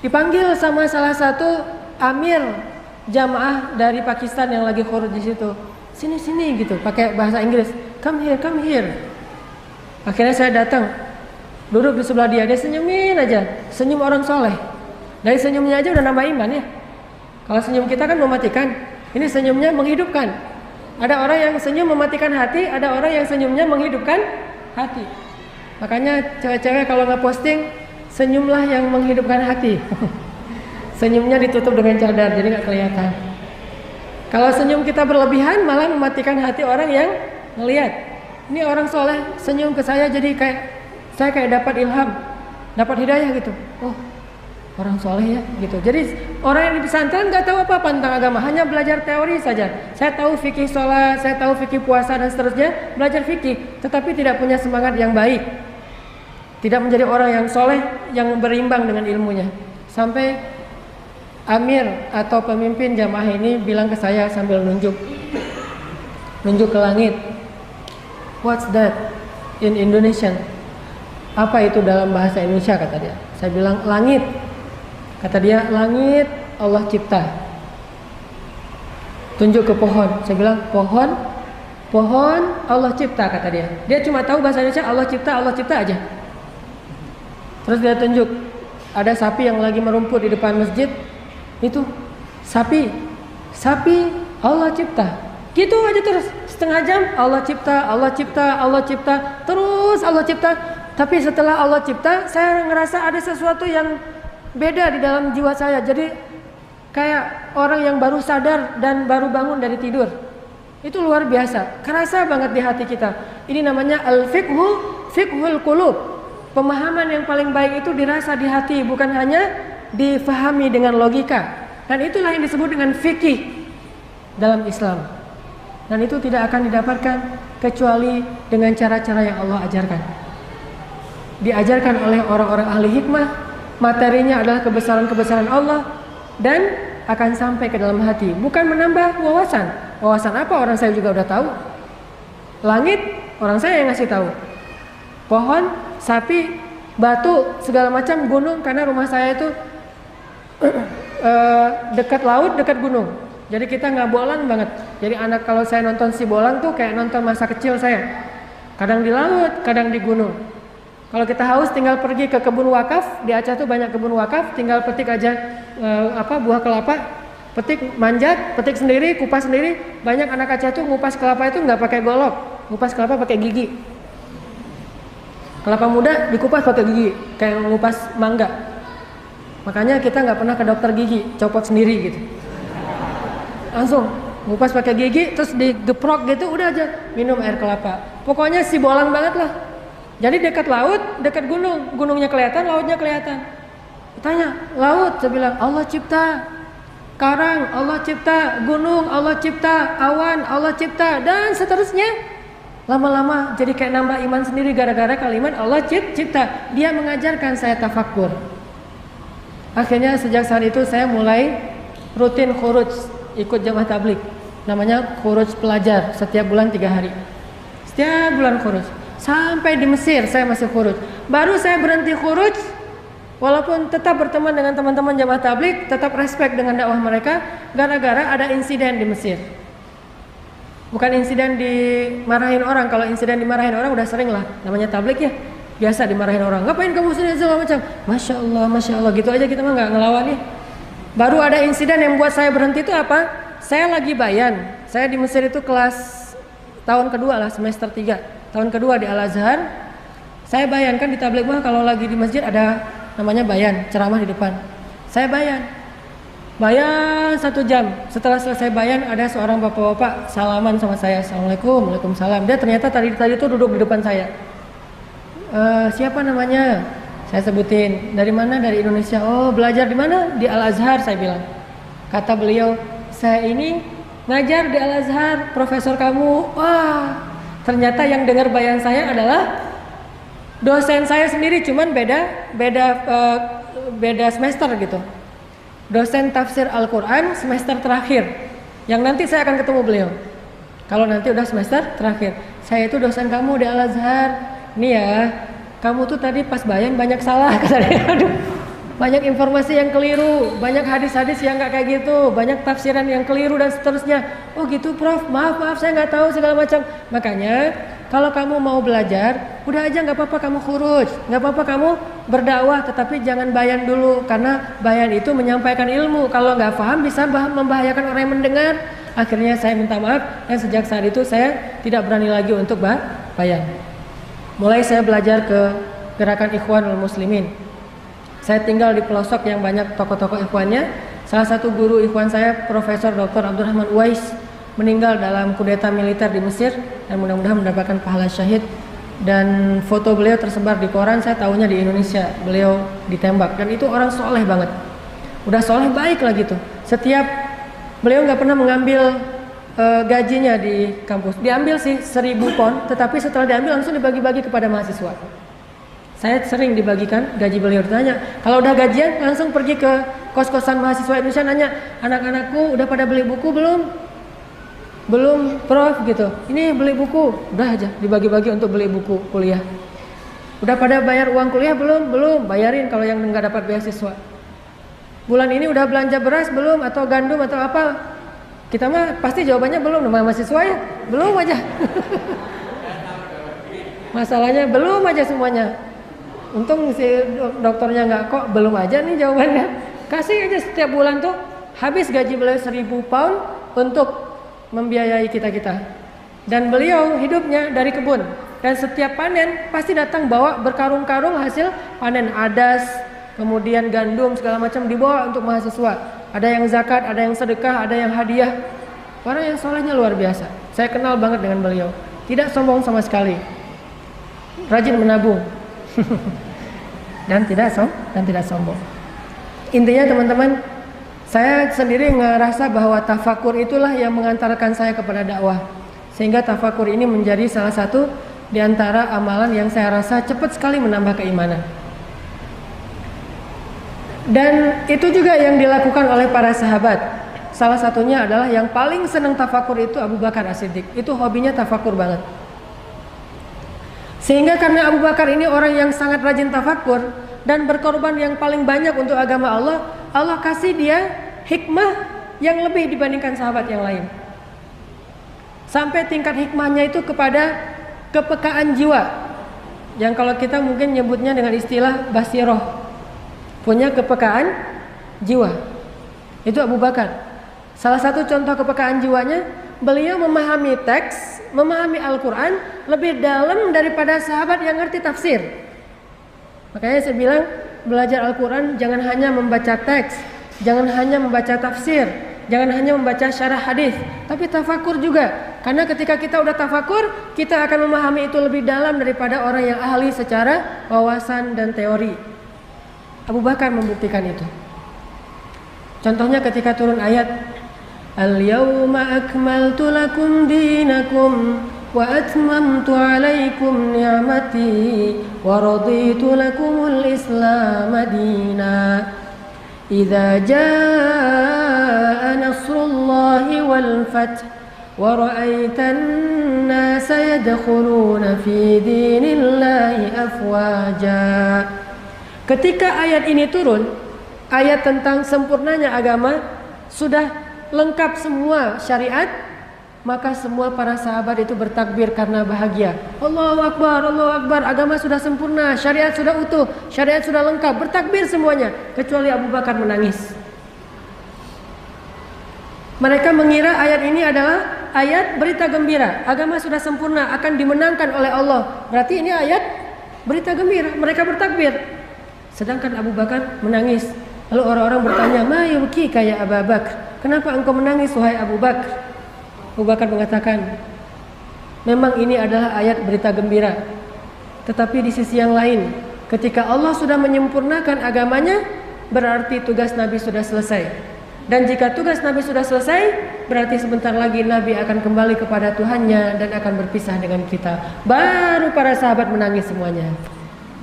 dipanggil sama salah satu amir jamaah dari Pakistan yang lagi khuruj di situ. Sini gitu, pakai bahasa Inggris. Come here. Akhirnya saya datang, duduk di sebelah dia senyumin aja, senyum orang soleh. Dari senyumnya aja udah nambah iman ya. Kalau senyum kita kan mematikan, ini senyumnya menghidupkan. Ada orang yang senyum mematikan hati, ada orang yang senyumnya menghidupkan hati. Makanya cewek-cewek kalau nge-posting, senyumlah yang menghidupkan hati. Senyumnya ditutup dengan cadar, jadi nggak kelihatan. Kalau senyum kita berlebihan, malah mematikan hati orang yang ngelihat. Ini orang soleh senyum ke saya, jadi saya kayak dapat ilham, dapat hidayah gitu. Oh, orang soleh ya gitu. Jadi orang yang di pesantren nggak tahu apa-apa tentang agama, hanya belajar teori saja. Saya tahu fikih sholat, saya tahu fikih puasa dan seterusnya, belajar fikih, tetapi tidak punya semangat yang baik, tidak menjadi orang yang soleh yang berimbang dengan ilmunya. Sampai amir atau pemimpin jamaah ini bilang ke saya sambil nunjuk ke langit. What's that in Indonesian? Apa itu dalam bahasa Indonesia, kata dia. Saya bilang langit. Kata dia, langit Allah cipta. Tunjuk ke pohon. Saya bilang, pohon Allah cipta, kata dia. Dia cuma tahu bahasa Indonesia Allah cipta aja. Terus dia tunjuk, ada sapi yang lagi merumput di depan masjid. Itu sapi Allah cipta. Gitu aja terus, setengah jam Allah cipta, terus Allah cipta. Tapi setelah Allah cipta, saya ngerasa ada sesuatu yang beda di dalam jiwa saya. Jadi kayak orang yang baru sadar dan baru bangun dari tidur. Itu luar biasa, kerasa banget di hati kita. Ini namanya fiqhul qulub. Pemahaman yang paling baik itu dirasa di hati, bukan hanya difahami dengan logika. Dan itulah yang disebut dengan fikih dalam Islam. Dan itu tidak akan didapatkan kecuali dengan cara-cara yang Allah ajarkan. Diajarkan oleh orang-orang ahli hikmah, materinya adalah kebesaran-kebesaran Allah dan akan sampai ke dalam hati, bukan menambah wawasan. Wawasan apa? Orang saya juga udah tahu. Langit, orang saya yang ngasih tahu. Pohon, sapi, batu, segala macam, gunung, karena rumah saya itu dekat laut, dekat gunung. Jadi kita nggak bolang banget. Jadi anak kalau saya nonton si bolang tuh kayak nonton masa kecil saya. Kadang di laut, kadang di gunung. Kalau kita haus tinggal pergi ke kebun wakaf. Di Aceh tuh banyak kebun wakaf. Tinggal petik aja buah kelapa. Petik, manjat, petik sendiri, kupas sendiri. Banyak anak Aceh tuh ngupas kelapa itu nggak pakai golok. Ngupas kelapa pakai gigi. Kelapa muda dikupas pakai gigi, kayak ngupas mangga. Makanya kita nggak pernah ke dokter gigi, copot sendiri gitu. Langsung ngupas pakai gigi, terus digeprok gitu, udah aja minum air kelapa. Pokoknya si bolang banget lah. Jadi dekat laut, dekat gunung, gunungnya kelihatan, lautnya kelihatan. Tanya, laut, saya bilang Allah cipta, karang Allah cipta, gunung Allah cipta, awan Allah cipta, dan seterusnya. Lama-lama jadi kayak nambah iman sendiri gara-gara kalimat Allah cipta. Dia mengajarkan saya tafakkur. Akhirnya sejak saat itu saya mulai rutin khuruj, ikut jamaah tabligh. Namanya khuruj pelajar, setiap bulan 3 hari. Setiap bulan khuruj. Sampai di Mesir saya masih khuruj. Baru saya berhenti khuruj, walaupun tetap berteman dengan teman-teman jamaah tabligh, tetap respect dengan dakwah mereka, gara-gara ada insiden di Mesir. Bukan insiden dimarahin orang. Kalau insiden dimarahin orang udah sering lah, namanya tabligh ya, biasa dimarahin orang. Ngapain kamu sini segala macam? Masya Allah gitu aja, kita mah nggak ngelawan ya. Baru ada insiden yang buat saya berhenti itu apa? Saya lagi bayan. Saya di Mesir itu kelas tahun kedua lah, semester 3. Tahun kedua di Al-Azhar. Saya bayan, kan di tabligh mah kalau lagi di masjid ada namanya bayan, ceramah di depan. Saya bayan. Bayan 1 jam. Setelah selesai bayan, ada seorang bapak-bapak salaman sama saya. Assalamualaikum, waalaikumsalam. Dia ternyata tadi itu duduk di depan saya. Siapa namanya? Saya sebutin. Dari mana? Dari Indonesia. Oh, belajar di mana? Di Al Azhar, saya bilang. Kata beliau, saya ini ngajar di Al Azhar, profesor kamu. Wah, ternyata yang dengar bayan saya adalah dosen saya sendiri, cuman beda semester gitu. Dosen tafsir Al-Quran semester terakhir. Yang nanti saya akan ketemu beliau. Kalau nanti udah semester terakhir. Saya itu dosen kamu di Al Azhar. Nih ya, kamu tuh tadi pas bayan banyak salah, kata dia. Aduh, banyak informasi yang keliru, banyak hadis-hadis yang nggak kayak gitu, banyak tafsiran yang keliru dan seterusnya. Oh gitu, Prof, maaf saya nggak tahu segala macam. Makanya kalau kamu mau belajar, udah aja nggak apa-apa kamu khuruj, nggak apa-apa kamu berdakwah, tetapi jangan bayan dulu, karena bayan itu menyampaikan ilmu. Kalau nggak paham bisa membahayakan orang yang mendengar. Akhirnya saya minta maaf, dan sejak saat itu saya tidak berani lagi untuk bayan. Mulai saya belajar ke gerakan Ikhwanul Muslimin. Saya tinggal di pelosok yang banyak tokoh-tokoh ikhwannya. Salah satu guru ikhwan saya, Profesor Dr. Abdurrahman Uwais, meninggal dalam kudeta militer di Mesir, dan mudah-mudahan mendapatkan pahala syahid. Dan foto beliau tersebar di koran, saya tahunya di Indonesia beliau ditembak. Dan itu orang soleh banget, udah soleh baik lah gitu. Setiap beliau nggak pernah mengambil gajinya di kampus. Diambil sih 1.000 pon, tetapi setelah diambil langsung dibagi-bagi kepada mahasiswa. Saya sering dibagikan gaji beliau. Ditanya, kalau udah gajian langsung pergi ke kos-kosan mahasiswa Indonesia, nanya, anak-anakku udah pada beli buku belum? Belum, Prof, gitu. Ini beli buku, udah aja dibagi-bagi untuk beli buku kuliah. Udah pada bayar uang kuliah belum? Belum, bayarin kalau yang nggak dapat beasiswa. Bulan ini udah belanja beras belum, atau gandum atau apa? Kita mah pasti jawabannya belum, nama mahasiswa ya, belum aja. Masalahnya belum aja semuanya. Untung si dokternya nggak kok belum aja nih jawabannya. Kasih aja setiap bulan tuh habis gaji beliau 1.000 pound untuk membiayai kita-kita. Dan beliau hidupnya dari kebun. Dan setiap panen pasti datang bawa berkarung-karung hasil panen, adas, kemudian gandum segala macam dibawa untuk mahasiswa. Ada yang zakat, ada yang sedekah, ada yang hadiah. Orang yang solehnya luar biasa. Saya kenal banget dengan beliau. Tidak sombong sama sekali. Rajin menabung. dan tidak sombong. Intinya teman-teman, saya sendiri ngerasa bahwa tafakur itulah yang mengantarkan saya kepada dakwah. Sehingga tafakur ini menjadi salah satu di antara amalan yang saya rasa cepat sekali menambah keimanan. Dan itu juga yang dilakukan oleh para sahabat. Salah satunya adalah yang paling senang tafakur itu Abu Bakar As-Siddiq. Itu hobinya tafakur banget. Sehingga karena Abu Bakar ini orang yang sangat rajin tafakur dan berkorban yang paling banyak untuk agama Allah, Allah kasih dia hikmah yang lebih dibandingkan sahabat yang lain. Sampai tingkat hikmahnya itu kepada kepekaan jiwa. Yang kalau kita mungkin nyebutnya dengan istilah basiroh. Punya kepekaan jiwa. Itu Abu Bakar. Salah satu contoh kepekaan jiwanya, beliau memahami teks, memahami Al-Quran lebih dalam daripada sahabat yang ngerti tafsir. Makanya saya bilang, belajar Al-Quran jangan hanya membaca teks, jangan hanya membaca tafsir, jangan hanya membaca syarah hadis, tapi tafakur juga. Karena ketika kita udah tafakur, kita akan memahami itu lebih dalam daripada orang yang ahli secara wawasan dan teori. Abu Bakar membuktikan itu. Contohnya ketika turun ayat Al-yawma akmaltu lakum dinakum wa atmamtu alaikum ni'mati wa raditu lakumul islam dina. Idza jaa nasrullahi wal fath wa ra'aitan nasa yadkhuluna fi dinillahi afwaja. Ketika ayat ini turun, ayat tentang sempurnanya agama, sudah lengkap semua syariat, maka semua para sahabat itu bertakbir karena bahagia. Allahu Akbar, Allahu Akbar, agama sudah sempurna, syariat sudah utuh, syariat sudah lengkap, bertakbir semuanya, kecuali Abu Bakar menangis. Mereka mengira ayat ini adalah ayat berita gembira, agama sudah sempurna, akan dimenangkan oleh Allah. Berarti ini ayat berita gembira, mereka bertakbir. Sedangkan Abu Bakar menangis. Lalu orang-orang bertanya, "Ma yubki kayak Abu Bakar? Kenapa engkau menangis wahai Abu Bakar?" Abu Bakar mengatakan, "Memang ini adalah ayat berita gembira. Tetapi di sisi yang lain, ketika Allah sudah menyempurnakan agamanya, berarti tugas Nabi sudah selesai. Dan jika tugas Nabi sudah selesai, berarti sebentar lagi Nabi akan kembali kepada Tuhannya dan akan berpisah dengan kita." Baru para sahabat menangis semuanya.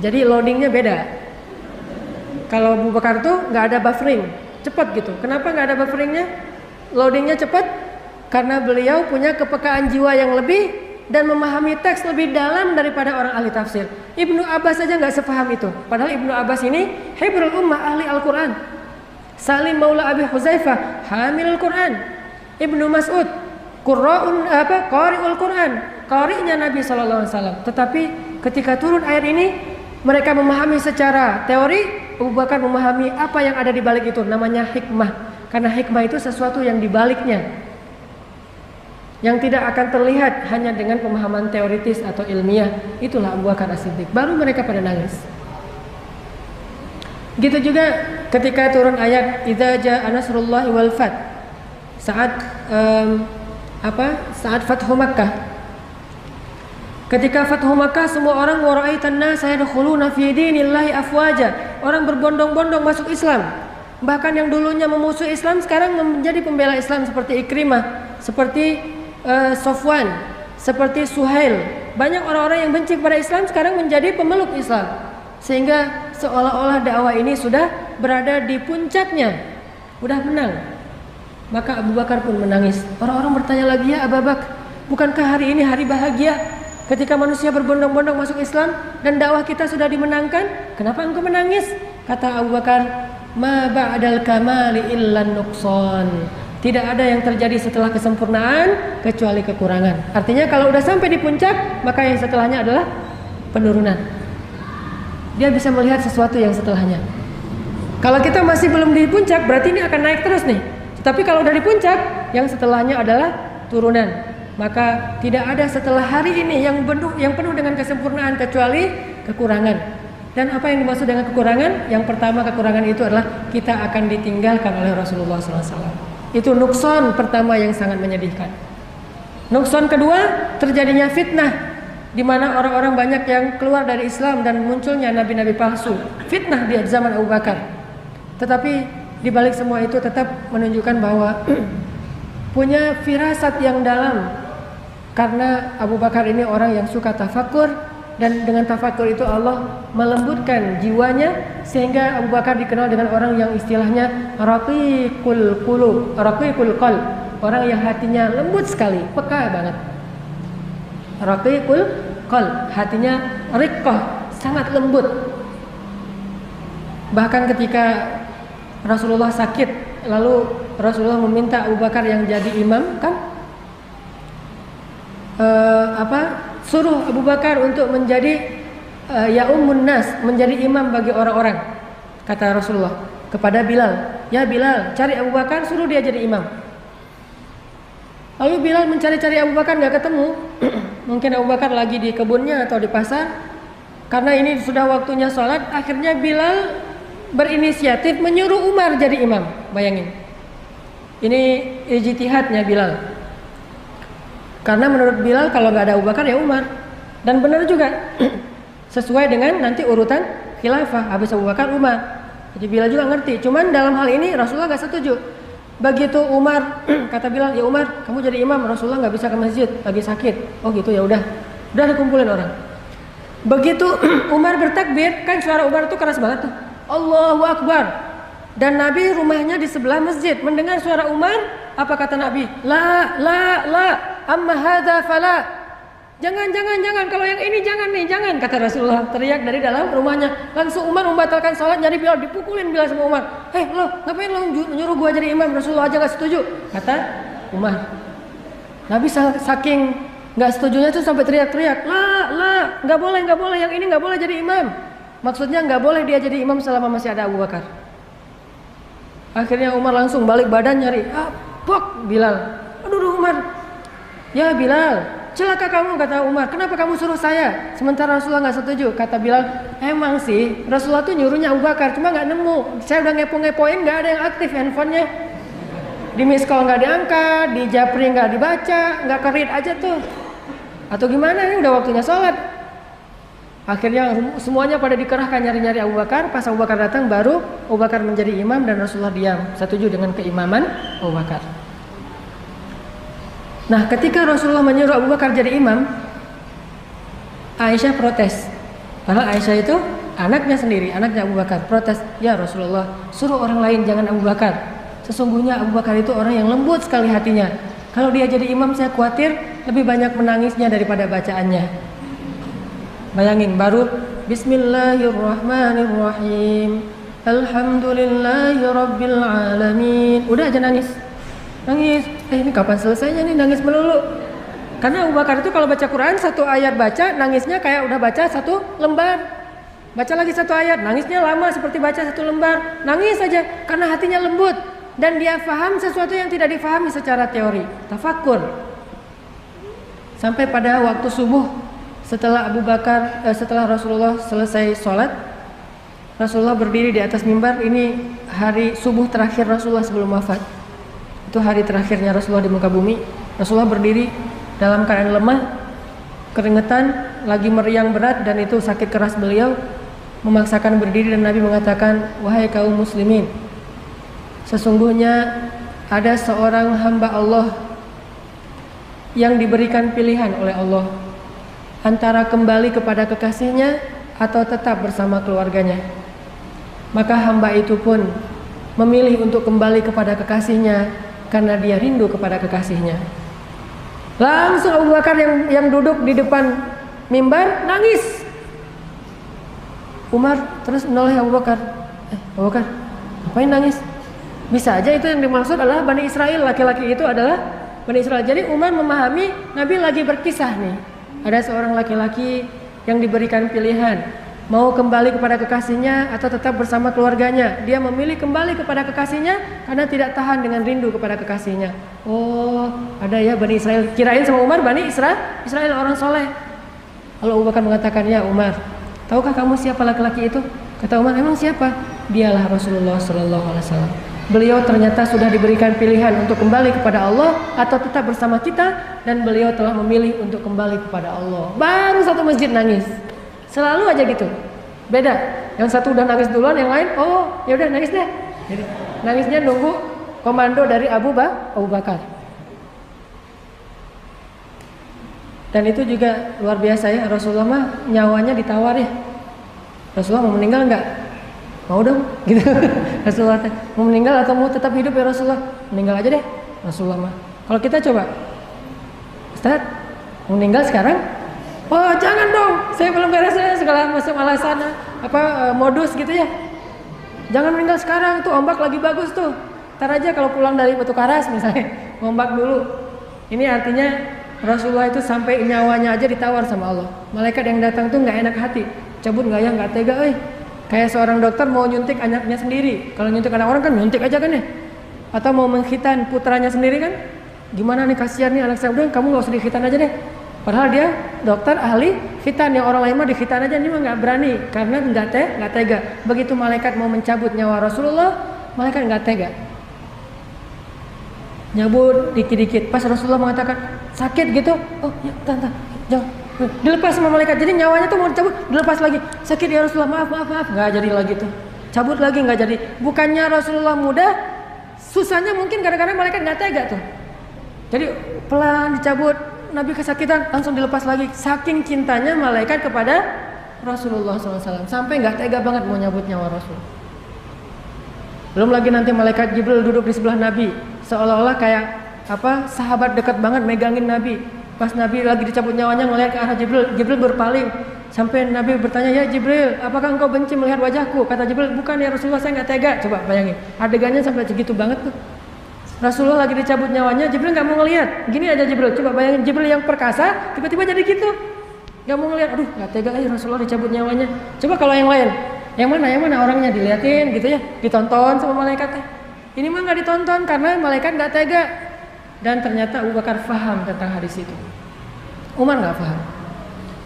Jadi loadingnya beda. Kalau Abu Bakar tuh nggak ada buffering, cepat gitu. Kenapa nggak ada bufferingnya? Loadingnya cepat karena beliau punya kepekaan jiwa yang lebih dan memahami teks lebih dalam daripada orang ahli tafsir. Ibnu Abbas saja nggak sepaham itu. Padahal Ibnu Abbas ini hibrul ummah, ahli Al-Quran. Salim Maula Abi Huzaifah, hamil Al-Quran. Ibnu Mas'ud, qari'ul Quran, qari'nya Nabi SAW. Tetapi ketika turun ayat ini, mereka memahami secara teori. Abu Bakar memahami apa yang ada di balik itu, namanya hikmah. Karena hikmah itu sesuatu yang dibaliknya, yang tidak akan terlihat hanya dengan pemahaman teoritis atau ilmiah. Itulah Abu Bakar As-Siddiq. Baru mereka pada nangis. Gitu juga ketika turun ayat idza jaa nasrullahi wal fath. Saat saat Fathu Makkah. Ketika Fathu Makkah, semua orang waraitan nas yadkhuluna fi dinillahi afwaja. Orang berbondong-bondong masuk Islam. Bahkan yang dulunya memusuhi Islam sekarang menjadi pembela Islam seperti Ikrimah, seperti Sofwan, seperti Suhail. Banyak orang-orang yang benci kepada Islam sekarang menjadi pemeluk Islam. Sehingga seolah-olah dakwah ini sudah berada di puncaknya, udah menang. Maka Abu Bakar pun menangis. Orang-orang bertanya lagi, "Ya Abu Bakar, bukankah hari ini hari bahagia? Ketika manusia berbondong-bondong masuk Islam dan dakwah kita sudah dimenangkan, kenapa engkau menangis?" Kata Abu Bakar, "Ma ba'dal kamali illa nuqsan." Tidak ada yang terjadi setelah kesempurnaan kecuali kekurangan. Artinya kalau udah sampai di puncak, maka yang setelahnya adalah penurunan. Dia bisa melihat sesuatu yang setelahnya. Kalau kita masih belum di puncak, berarti ini akan naik terus nih. Tapi kalau udah di puncak, yang setelahnya adalah turunan. Maka tidak ada setelah hari ini yang penuh dengan kesempurnaan kecuali kekurangan. Dan apa yang dimaksud dengan kekurangan? Yang pertama, kekurangan itu adalah kita akan ditinggalkan oleh Rasulullah SAW. Itu nukson pertama yang sangat menyedihkan. Nukson kedua, terjadinya fitnah, di mana orang-orang banyak yang keluar dari Islam dan munculnya nabi-nabi palsu. Fitnah di zaman Abu Bakar. Tetapi di balik semua itu tetap menunjukkan bahwa punya firasat yang dalam. Karena Abu Bakar ini orang yang suka tafakur, dan dengan tafakur itu Allah melembutkan jiwanya sehingga Abu Bakar dikenal dengan orang yang istilahnya raqiqul qulub, raqiqul qalb, orang yang hatinya lembut sekali, peka banget. Raqiqul qalb, hatinya riqqah, sangat lembut. Bahkan ketika Rasulullah sakit, lalu Rasulullah meminta Abu Bakar yang jadi imam, kan? Suruh Abu Bakar untuk menjadi ya ummun nas, menjadi imam bagi orang-orang. Kata Rasulullah kepada Bilal, "Ya Bilal, cari Abu Bakar, suruh dia jadi imam." Lalu Bilal mencari-cari Abu Bakar, nggak ketemu. Mungkin Abu Bakar lagi di kebunnya atau di pasar. Karena ini sudah waktunya sholat, akhirnya Bilal berinisiatif menyuruh Umar jadi imam. Bayangin, ini ijtihadnya Bilal. Karena menurut Bilal kalau nggak ada Abu Bakar ya Umar. Dan benar juga, sesuai dengan nanti urutan khilafah, habis Abu Bakar Umar. Jadi Bilal juga ngerti. Cuman dalam hal ini Rasulullah nggak setuju. Begitu Umar kata Bilal, "Ya Umar, kamu jadi imam, Rasulullah nggak bisa ke masjid, lagi sakit." Oh gitu, ya udah dikumpulin orang. Begitu Umar bertakbir, kan suara Umar tuh keras banget tuh, Allahu Akbar. Dan Nabi rumahnya di sebelah masjid, mendengar suara Umar, apa kata Nabi? La, amma hadza fala. Jangan, kalau yang ini jangan nih, jangan, kata Rasulullah, teriak dari dalam rumahnya. Langsung Umar membatalkan sholat, nyari Bilal, dipukulin Bilal sama Umar. Lo, ngapain lo nyuruh gua jadi imam? Rasulullah aja gak setuju, kata Umar. Nabi saking gak setujunya tuh sampai teriak-teriak, la, nggak boleh, yang ini nggak boleh jadi imam. Maksudnya nggak boleh dia jadi imam selama masih ada Abu Bakar. Akhirnya Umar langsung balik badan nyari, Bilal. Aduh Umar, ya Bilal, celaka kamu, kata Umar, kenapa kamu suruh saya? Sementara Rasulullah nggak setuju. Kata Bilal, emang sih Rasulullah tuh nyuruhnya Abu Bakar, cuma nggak nemu. Saya udah ngepo-ngepoin, nggak ada yang aktif handphonenya. Di miss call nggak diangkat, di japri nggak dibaca, nggak kerit aja tuh. Atau gimana, ini udah waktunya sholat. Akhirnya semuanya pada dikerahkan nyari-nyari Abu Bakar. Pas Abu Bakar datang, baru Abu Bakar menjadi imam dan Rasulullah diam, setuju dengan keimaman Abu Bakar. Nah, ketika Rasulullah menyuruh Abu Bakar jadi imam, Aisyah protes. Padahal Aisyah itu anaknya sendiri, anaknya Abu Bakar, protes, ya Rasulullah, suruh orang lain, jangan Abu Bakar. Sesungguhnya Abu Bakar itu orang yang lembut sekali hatinya. Kalau dia jadi imam, saya khawatir lebih banyak menangisnya daripada bacaannya. Bayangin, baru Bismillahirrahmanirrahim, Alhamdulillahirabbil alamin, udah aja nangis. Ini kapan selesainya nih, nangis melulu. Karena Abu Bakar itu kalau baca Quran, satu ayat baca, nangisnya kayak udah baca satu lembar. Baca lagi satu ayat, nangisnya lama seperti baca satu lembar. Nangis saja karena hatinya lembut dan dia faham sesuatu yang tidak difahami secara teori, tafakur. Sampai pada waktu subuh, setelah setelah Rasulullah selesai sholat, Rasulullah berdiri di atas mimbar. Ini hari subuh terakhir Rasulullah sebelum wafat. Itu hari terakhirnya Rasulullah di muka bumi. Rasulullah berdiri dalam keadaan lemah, keringetan, lagi meriang berat, dan itu sakit keras beliau memaksakan berdiri, dan Nabi mengatakan, wahai kaum muslimin, sesungguhnya ada seorang hamba Allah yang diberikan pilihan oleh Allah antara kembali kepada kekasihnya atau tetap bersama keluarganya. Maka hamba itu pun memilih untuk kembali kepada kekasihnya karena dia rindu kepada kekasihnya. Langsung Abu Bakar yang duduk di depan mimbar nangis. Umar terus menoleh Abu Bakar. Abu Bakar, ngapain nangis? Bisa aja itu yang dimaksud adalah Bani Israel, laki-laki itu adalah Bani Israel. Jadi Umar memahami Nabi lagi berkisah nih. Ada seorang laki-laki yang diberikan pilihan, mau kembali kepada kekasihnya atau tetap bersama keluarganya. Dia memilih kembali kepada kekasihnya karena tidak tahan dengan rindu kepada kekasihnya. Oh, ada ya Bani Israel. Kirain sama Umar Bani Israel orang soleh. Lalu Abu Bakar mengatakan, ya Umar, tahukah kamu siapa laki-laki itu? Kata Umar, emang siapa? Dialah Rasulullah SAW. Beliau ternyata sudah diberikan pilihan untuk kembali kepada Allah atau tetap bersama kita, dan beliau telah memilih untuk kembali kepada Allah. Baru satu masjid nangis. Selalu aja gitu. Beda. Yang satu udah nangis duluan, yang lain, oh ya udah nangis deh. Jadi nangisnya nunggu komando dari Abu Bakar. Dan itu juga luar biasa ya. Rasulullah mah nyawanya ditawar ya. Rasulullah mau meninggal enggak? Mau dong gitu. Rasulullah mau meninggal atau mau tetap hidup ya Rasulullah? Meninggal aja deh Rasulullah mah. Kalau kita coba, Ustaz, mau meninggal sekarang? Oh jangan dong, saya belum beres ya, segala macam alasan modus gitu ya. Jangan meninggal sekarang, tuh ombak lagi bagus tuh. Ntar aja kalau pulang dari Batu Karas misalnya, ombak dulu. Ini artinya Rasulullah itu sampai nyawanya aja ditawar sama Allah. Malaikat yang datang tuh nggak enak hati, cabut nggak ya, nggak tega, Kayak seorang dokter mau nyuntik anaknya sendiri. Kalau nyuntik anak orang kan nyuntik aja kan ya. Atau mau mengkhitan putranya sendiri kan, gimana nih, kasihan nih anak saya, udah kamu nggak usah dikhitan aja deh. Padahal dia dokter ahli khitan, yang orang lain mah dikhitan aja, ini mah nggak berani karena nggak tega. Begitu malaikat mau mencabut nyawa Rasulullah, malaikat nggak tega, nyabut dikit-dikit. Pas Rasulullah mengatakan sakit gitu, oh ya tante, jangan, dilepas sama malaikat. Jadi nyawanya tuh mau dicabut, dilepas lagi, sakit ya Rasulullah, maaf, nggak jadi lagi tuh, cabut lagi nggak jadi. Bukannya Rasulullah mudah, susahnya mungkin kadang-kadang malaikat nggak tega tuh. Jadi pelan dicabut, Nabi kesakitan, langsung dilepas lagi. Saking cintanya malaikat kepada Rasulullah SAW, sampai nggak tega banget mau nyabut nyawa Rasul. Belum lagi nanti malaikat Jibril duduk di sebelah Nabi, seolah-olah kayak sahabat dekat banget megangin Nabi. Pas Nabi lagi dicabut nyawanya, ngelihat ke arah Jibril, Jibril berpaling. Sampai Nabi bertanya, ya Jibril, apakah engkau benci melihat wajahku? Kata Jibril, bukan ya Rasulullah, saya nggak tega. Coba bayangin, adegannya sampai segitu banget tuh. Rasulullah lagi dicabut nyawanya, Jibril nggak mau ngelihat. Gini aja Jibril, coba bayangin Jibril yang perkasa tiba-tiba jadi gitu, nggak mau ngelihat. Aduh, nggak tega aja Rasulullah dicabut nyawanya. Coba kalau yang lain, yang mana orangnya diliatin gitu ya, ditonton sama malaikatnya. Ini mah nggak ditonton karena malaikat nggak tega. Dan ternyata Abu Bakar faham tentang hadis itu. Umar nggak paham.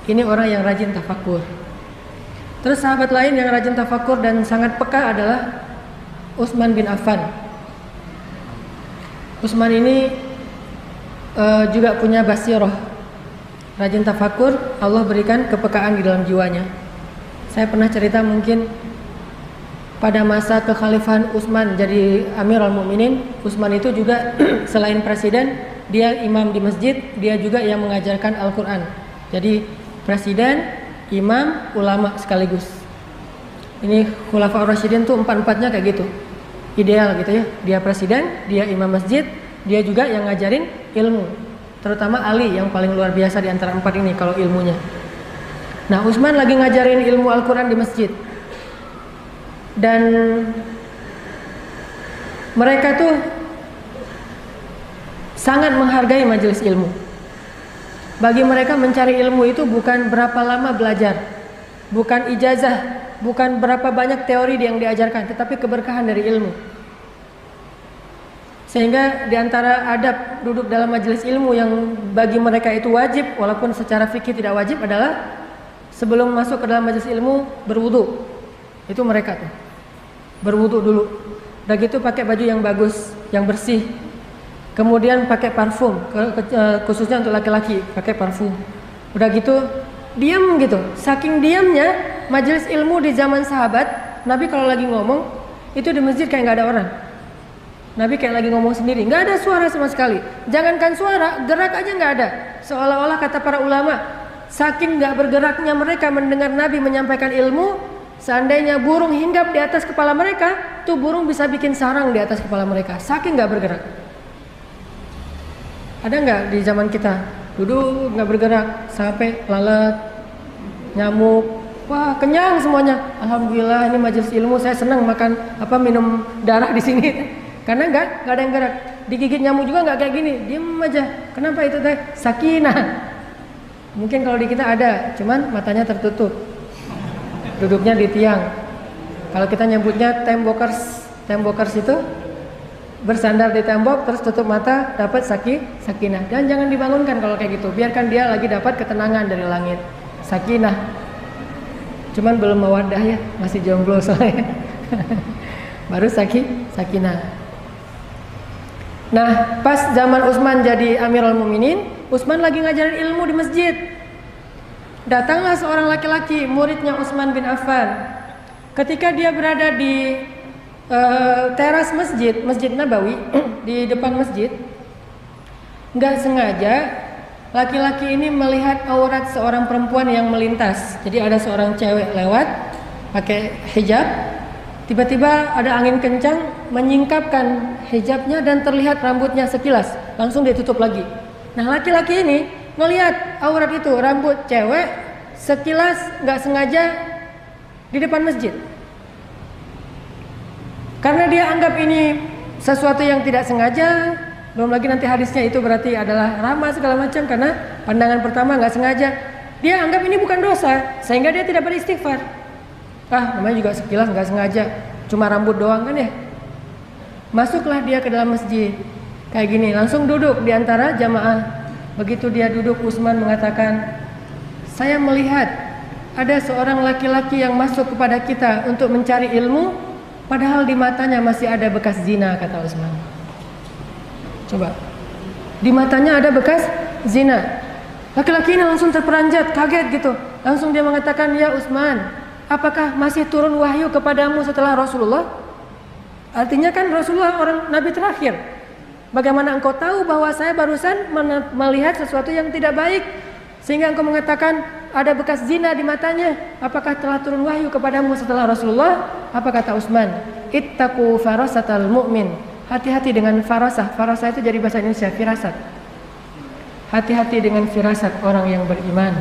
Ini orang yang rajin tafakur. Terus sahabat lain yang rajin tafakur dan sangat peka adalah Utsman bin Affan. Utsman ini juga punya basirah, rajin tafakur. Allah berikan kepekaan di dalam jiwanya. Saya pernah cerita mungkin pada masa kekhalifahan Utsman jadi Amirul Mukminin, Utsman itu juga selain presiden, dia imam di masjid, dia juga yang mengajarkan Al-Quran. Jadi presiden, imam, ulama sekaligus. Ini Khulafaur Rasyidin tuh empat-empatnya kayak gitu, ideal gitu ya. Dia presiden, dia imam masjid, dia juga yang ngajarin ilmu. Terutama Ali yang paling luar biasa di antara empat ini kalau ilmunya. Nah, Utsman lagi ngajarin ilmu Al-Quran di masjid. Dan mereka tuh sangat menghargai majelis ilmu. Bagi mereka mencari ilmu itu bukan berapa lama belajar, bukan ijazah, bukan berapa banyak teori yang diajarkan, tetapi keberkahan dari ilmu. Sehingga diantara adab duduk dalam majelis ilmu yang bagi mereka itu wajib, walaupun secara fikih tidak wajib, adalah sebelum masuk ke dalam majelis ilmu berwudu. Itu mereka tuh berwudu dulu. Udah gitu pakai baju yang bagus, yang bersih. Kemudian pakai parfum, khususnya untuk laki-laki pakai parfum. Udah gitu diam gitu. Saking diamnya majelis ilmu di zaman sahabat, Nabi kalau lagi ngomong itu di masjid kayak nggak ada orang. Nabi kayak lagi ngomong sendiri, nggak ada suara sama sekali. Jangankan suara, gerak aja nggak ada. Seolah-olah kata para ulama, saking nggak bergeraknya mereka mendengar Nabi menyampaikan ilmu, seandainya burung hinggap di atas kepala mereka, tuh burung bisa bikin sarang di atas kepala mereka. Saking nggak bergerak. Ada nggak di zaman kita duduk nggak bergerak sampai lalat, nyamuk, wah kenyang semuanya. Alhamdulillah ini majelis ilmu, saya senang makan minum darah di sini. Karena nggak ada yang gerak. Digigit nyamuk juga nggak kayak gini, diem aja. Kenapa itu teh? Sakinah. Mungkin kalau di kita ada, cuman matanya tertutup. Duduknya di tiang. Kalau kita nyebutnya tembokers itu bersandar di tembok terus tutup mata, dapat sakinah. Dan jangan dibangunkan kalau kayak gitu. Biarkan dia lagi dapat ketenangan dari langit. Sakinah. Cuman belum mawaddah ya, masih jomblo soalnya. Baru sakinah. Nah, pas zaman Utsman jadi Amirul Mukminin, Utsman lagi ngajarin ilmu di masjid. Datanglah seorang laki-laki, muridnya Utsman bin Affan. Ketika dia berada di teras Masjid Nabawi, di depan masjid, nggak sengaja laki-laki ini melihat aurat seorang perempuan yang melintas. Jadi ada seorang cewek lewat pakai hijab. Tiba-tiba ada angin kencang menyingkapkan hijabnya dan terlihat rambutnya sekilas, langsung ditutup lagi. Nah, laki-laki ini ngelihat aurat itu, rambut cewek sekilas nggak sengaja di depan masjid. Karena dia anggap ini sesuatu yang tidak sengaja, belum lagi nanti hadisnya itu berarti adalah ramah segala macam, karena pandangan pertama nggak sengaja. Dia anggap ini bukan dosa, sehingga dia tidak beristighfar. Namanya juga sekilas nggak sengaja, cuma rambut doang kan ya. Masuklah dia ke dalam masjid kayak gini, langsung duduk di antara jamaah. Begitu dia duduk, Utsman mengatakan, saya melihat ada seorang laki-laki yang masuk kepada kita untuk mencari ilmu, padahal di matanya masih ada bekas zina, kata Utsman. Coba, di matanya ada bekas zina. Laki-laki ini langsung terperanjat, kaget gitu. Langsung dia mengatakan, ya Utsman, apakah masih turun wahyu kepadamu setelah Rasulullah? Artinya kan Rasulullah orang Nabi terakhir. Bagaimana engkau tahu bahwa saya barusan melihat sesuatu yang tidak baik, sehingga engkau mengatakan ada bekas zina di matanya? Apakah telah turun wahyu kepadamu setelah Rasulullah? Apa kata Utsman? Ittaqu farasatal mu'min. Hati-hati dengan farasah. Farasah itu jadi bahasa Indonesia firasat. Hati-hati dengan firasat orang yang beriman.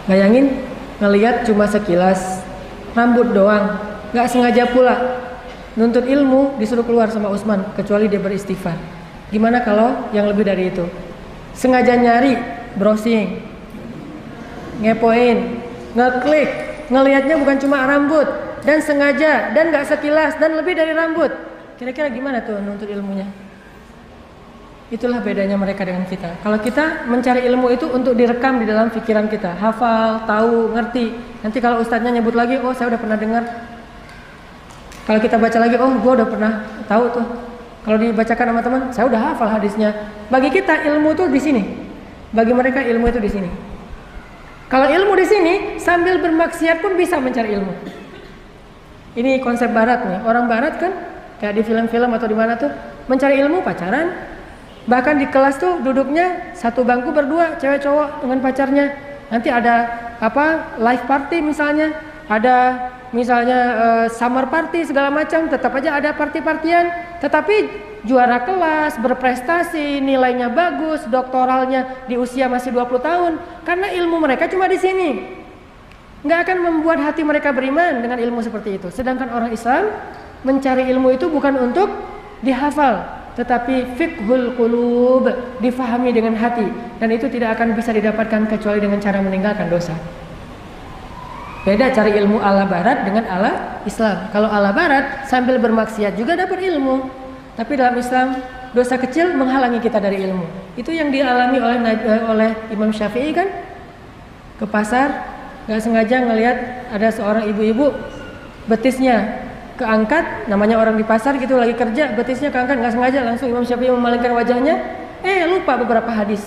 Bayangin, ngelihat cuma sekilas rambut doang, nggak sengaja pula nuntut ilmu, disuruh keluar sama Utsman kecuali dia beristighfar. Gimana kalau yang lebih dari itu? Sengaja nyari, browsing, ngepoin, ngeklik, ngelihatnya bukan cuma rambut, dan sengaja, dan nggak sekilas, dan lebih dari rambut. Kira-kira gimana tuh nuntut ilmunya? Itulah bedanya mereka dengan kita. Kalau kita mencari ilmu itu untuk direkam di dalam pikiran kita, hafal, tahu, ngerti. Nanti kalau ustadznya nyebut lagi, oh saya udah pernah dengar. Kalau kita baca lagi, oh gue udah pernah tahu tuh. Kalau dibacakan sama teman, saya udah hafal hadisnya. Bagi kita ilmu itu di sini. Bagi mereka ilmu itu di sini. Kalau ilmu di sini, sambil bermaksiat pun bisa mencari ilmu. Ini konsep barat nih. Orang barat kan kayak di film-film atau di mana tuh mencari ilmu pacaran. Bahkan di kelas tuh duduknya satu bangku berdua, cewek cowok dengan pacarnya. Nanti ada live party misalnya, ada misalnya summer party segala macam, tetap aja ada party-partian. Tetapi juara kelas, berprestasi, nilainya bagus, doktoralnya di usia masih 20 tahun. Karena ilmu mereka cuma di sini. Nggak akan membuat hati mereka beriman dengan ilmu seperti itu. Sedangkan orang Islam mencari ilmu itu bukan untuk dihafal, tetapi fiqhul qulub, difahami dengan hati, dan itu tidak akan bisa didapatkan kecuali dengan cara meninggalkan dosa. Beda cari ilmu ala barat dengan ala Islam. Kalau ala barat sambil bermaksiat juga dapat ilmu, tapi dalam Islam dosa kecil menghalangi kita dari ilmu. Itu yang dialami oleh Imam Syafi'i kan, ke pasar nggak sengaja ngelihat ada seorang ibu-ibu betisnya keangkat, namanya orang di pasar gitu lagi kerja, betisnya keangkat nggak sengaja, langsung Imam Syafi'i memalingkan wajahnya, lupa beberapa hadis.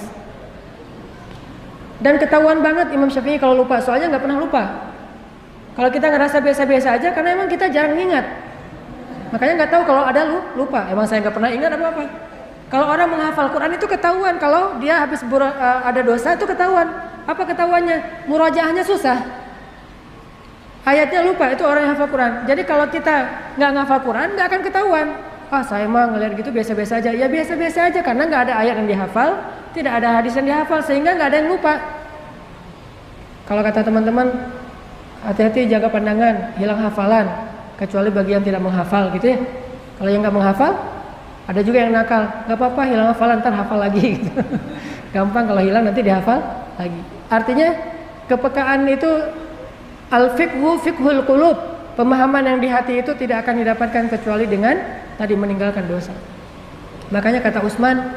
Dan ketahuan banget Imam Syafi'i kalau lupa, soalnya nggak pernah lupa. Kalau kita ngerasa biasa-biasa aja, karena emang kita jarang ingat, makanya nggak tahu kalau ada lupa. Emang saya nggak pernah ingat apa-apa. Kalau orang menghafal Quran itu ketahuan, kalau dia habis ada dosa itu ketahuan. Apa ketahuannya? Murojaahnya susah. Ayatnya lupa, itu orang yang hafal Quran. Jadi kalau kita nggak ngafal Quran, nggak akan ketahuan. Saya mah ngeliat gitu biasa-biasa aja. Ya biasa-biasa aja, karena nggak ada ayat yang dihafal, tidak ada hadis yang dihafal, sehingga nggak ada yang lupa. Kalau kata teman-teman, hati-hati jaga pandangan, hilang hafalan. Kecuali bagi yang tidak menghafal gitu ya. Kalau yang nggak menghafal, ada juga yang nakal. Nggak apa-apa, hilang hafalan, ntar hafal lagi. Gitu. Gampang kalau hilang nanti dihafal lagi. Artinya kepekaan itu al-fiqhu fiqhul qulub, pemahaman yang di hati itu tidak akan didapatkan kecuali dengan tadi meninggalkan dosa. Makanya kata Utsman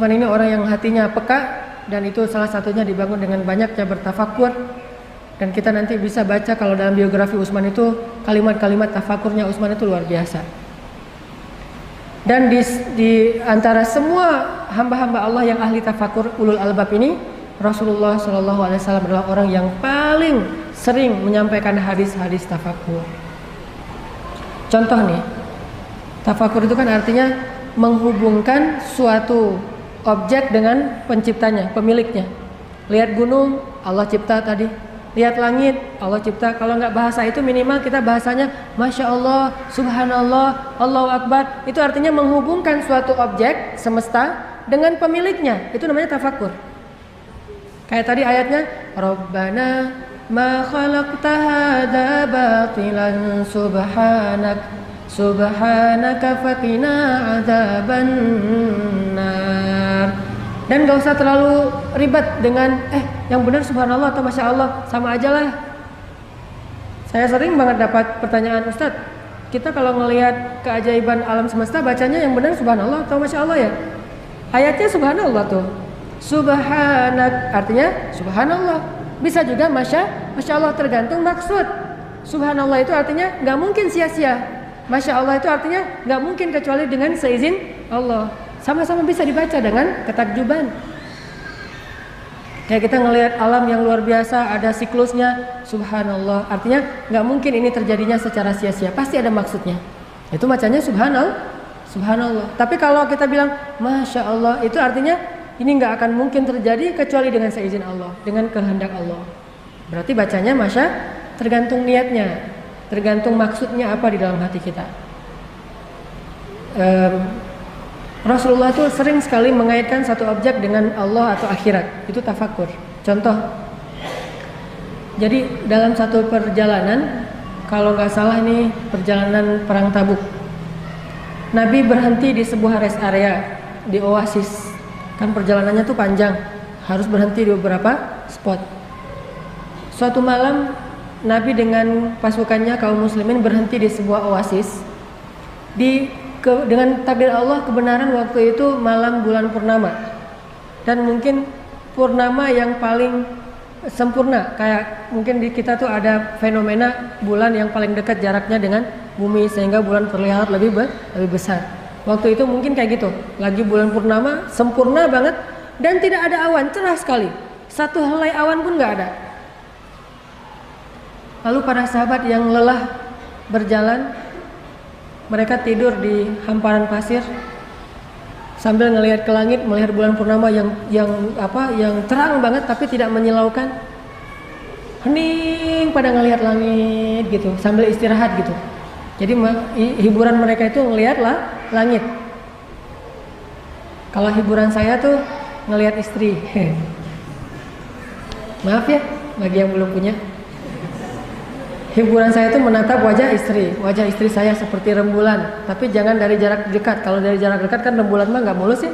ini orang yang hatinya peka, dan itu salah satunya dibangun dengan banyaknya bertafakur. Dan kita nanti bisa baca kalau dalam biografi Utsman itu kalimat-kalimat tafakurnya Utsman itu luar biasa. Dan di antara semua hamba-hamba Allah yang ahli tafakur ulul albab ini, Rasulullah SAW adalah orang yang paling sering menyampaikan hadis-hadis tafakur. Contoh nih, tafakur itu kan artinya menghubungkan suatu objek dengan penciptanya, pemiliknya. Lihat gunung, Allah cipta tadi. Lihat langit, Allah cipta. Kalau nggak bahasa itu minimal kita bahasanya Masya Allah, Subhanallah, Allahu Akbar. Itu artinya menghubungkan suatu objek semesta dengan pemiliknya. Itu namanya tafakur. Kayak tadi ayatnya, Rabbana ma khalaqta hadza batilan subhanaka faqina adzabannar. Dan gak usah terlalu ribet dengan yang benar subhanallah atau masya Allah, sama aja lah. Saya sering banget dapat pertanyaan, Ustadz, kita kalau ngelihat keajaiban alam semesta bacanya yang benar subhanallah atau masya Allah ya? Ayatnya subhanallah tuh. Subhanak artinya subhanallah. Bisa juga masya Allah, tergantung maksud. Subhanallah itu artinya nggak mungkin sia-sia. Masya Allah itu artinya nggak mungkin kecuali dengan seizin Allah. Sama-sama bisa dibaca dengan ketakjuban. Kayak kita ngelihat alam yang luar biasa, ada siklusnya, subhanallah. Artinya nggak mungkin ini terjadinya secara sia-sia, pasti ada maksudnya. Itu bacanya subhanallah. Tapi kalau kita bilang masya Allah, itu artinya ini nggak akan mungkin terjadi kecuali dengan seizin Allah, dengan kehendak Allah. Berarti bacanya masya, tergantung niatnya, tergantung maksudnya apa di dalam hati kita. Rasulullah itu sering sekali mengaitkan satu objek dengan Allah atau akhirat. Itu tafakur. Contoh, jadi dalam satu perjalanan, kalau nggak salah ini perjalanan perang Tabuk, Nabi berhenti di sebuah rest area, di oasis. Kan perjalanannya tuh panjang, harus berhenti di beberapa spot. Suatu malam Nabi dengan pasukannya kaum muslimin berhenti di sebuah oasis. Di dengan takdir Allah kebenaran waktu itu malam bulan purnama, dan mungkin purnama yang paling sempurna. Kayak mungkin di kita tuh ada fenomena bulan yang paling dekat jaraknya dengan bumi sehingga bulan terlihat lebih besar. Waktu itu mungkin kayak gitu, lagi bulan purnama sempurna banget dan tidak ada awan, cerah sekali, satu helai awan pun nggak ada. Lalu para sahabat yang lelah berjalan, mereka tidur di hamparan pasir sambil ngelihat ke langit, melihat bulan purnama yang terang banget tapi tidak menyilaukan. Hening pada ngelihat langit gitu sambil istirahat gitu. Jadi hiburan mereka itu ngelihat langit. Kalau hiburan saya tuh ngelihat istri. Maaf ya bagi yang belum punya. Hiburan saya itu menatap wajah istri saya seperti rembulan, tapi jangan dari jarak dekat. Kalau dari jarak dekat kan rembulan mah nggak mulus ya,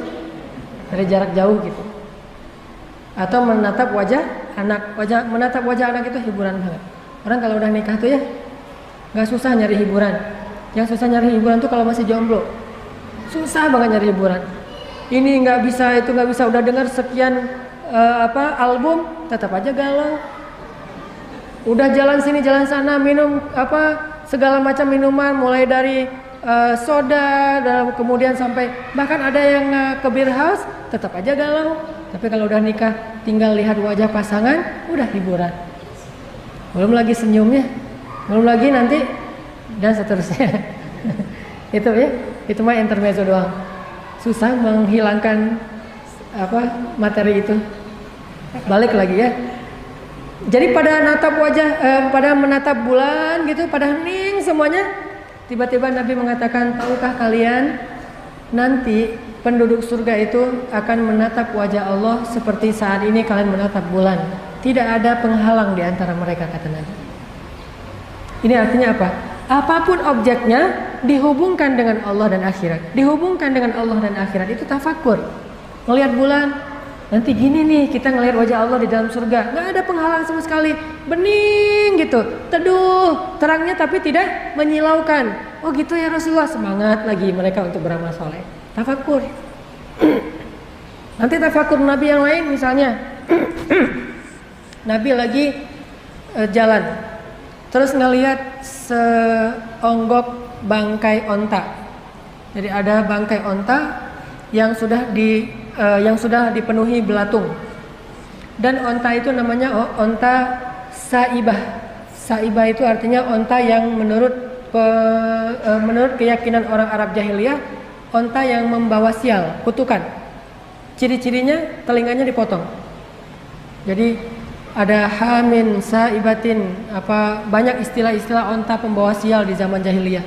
dari jarak jauh gitu. Atau menatap wajah anak itu hiburan banget. Orang kalau udah nikah tuh ya nggak susah nyari hiburan. Yang susah nyari hiburan tuh kalau masih jomblo, susah banget nyari hiburan. Ini nggak bisa, itu nggak bisa. Udah dengar sekian album, tetap aja galau. Udah jalan sini jalan sana, minum segala macam minuman, mulai dari soda, dan kemudian sampai bahkan ada yang ke beer house, tetap aja galau. Tapi kalau udah nikah, tinggal lihat wajah pasangan, udah hiburan. Belum lagi senyumnya, belum lagi nanti dan seterusnya. itu mah intermezzo doang. Susah menghilangkan materi itu. Balik lagi ya. Jadi pada natap wajah, pada menatap bulan gitu, pada hening semuanya. Tiba-tiba Nabi mengatakan, tahukah kalian nanti penduduk surga itu akan menatap wajah Allah seperti saat ini kalian menatap bulan. Tidak ada penghalang di antara mereka, kata Nabi. Ini artinya apa? Apapun objeknya dihubungkan dengan Allah dan akhirat. Dihubungkan dengan Allah dan akhirat itu tafakur. Ngelihat bulan, nanti gini nih kita ngelihat wajah Allah di dalam surga, nggak ada penghalang sama sekali, bening gitu, teduh, terangnya tapi tidak menyilaukan. Oh gitu ya Rasulullah, semangat lagi mereka untuk beramal soleh. Tafakur. Nanti tafakur Nabi yang lain misalnya, Nabi lagi jalan, terus ngelihat seonggok bangkai onta. Jadi ada bangkai onta yang sudah dipenuhi belatung, dan onta itu namanya onta saibah. Saibah itu artinya onta yang menurut keyakinan orang Arab jahiliyah, onta yang membawa sial, kutukan. Ciri-cirinya telinganya dipotong. Jadi ada hamin, saibatin, banyak istilah-istilah onta pembawa sial di zaman jahiliyah.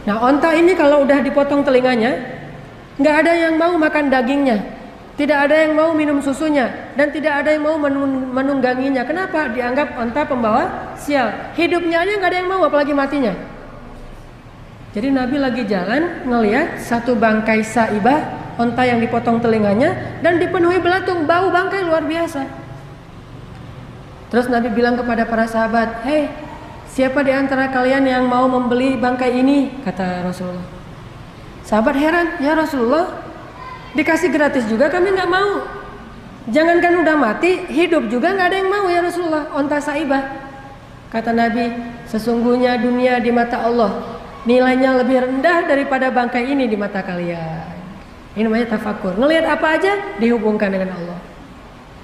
Nah onta ini kalau udah dipotong telinganya, nggak ada yang mau makan dagingnya, tidak ada yang mau minum susunya, dan tidak ada yang mau menungganginya. Kenapa? Dianggap onta pembawa sial. Hidupnya aja nggak ada yang mau, apalagi matinya. Jadi Nabi lagi jalan ngelihat satu bangkai saibah, onta yang dipotong telinganya dan dipenuhi belatung, bau bangkai luar biasa. Terus Nabi bilang kepada para sahabat, "Hei, siapa di antara kalian yang mau membeli bangkai ini?" kata Rasulullah. Sahabat heran, "Ya Rasulullah, dikasih gratis juga kami nggak mau. Jangankan udah mati, hidup juga nggak ada yang mau ya Rasulullah, onta saibah." Kata Nabi, "Sesungguhnya dunia di mata Allah nilainya lebih rendah daripada bangkai ini di mata kalian." Ini namanya tafakur. Ngelihat apa aja dihubungkan dengan Allah.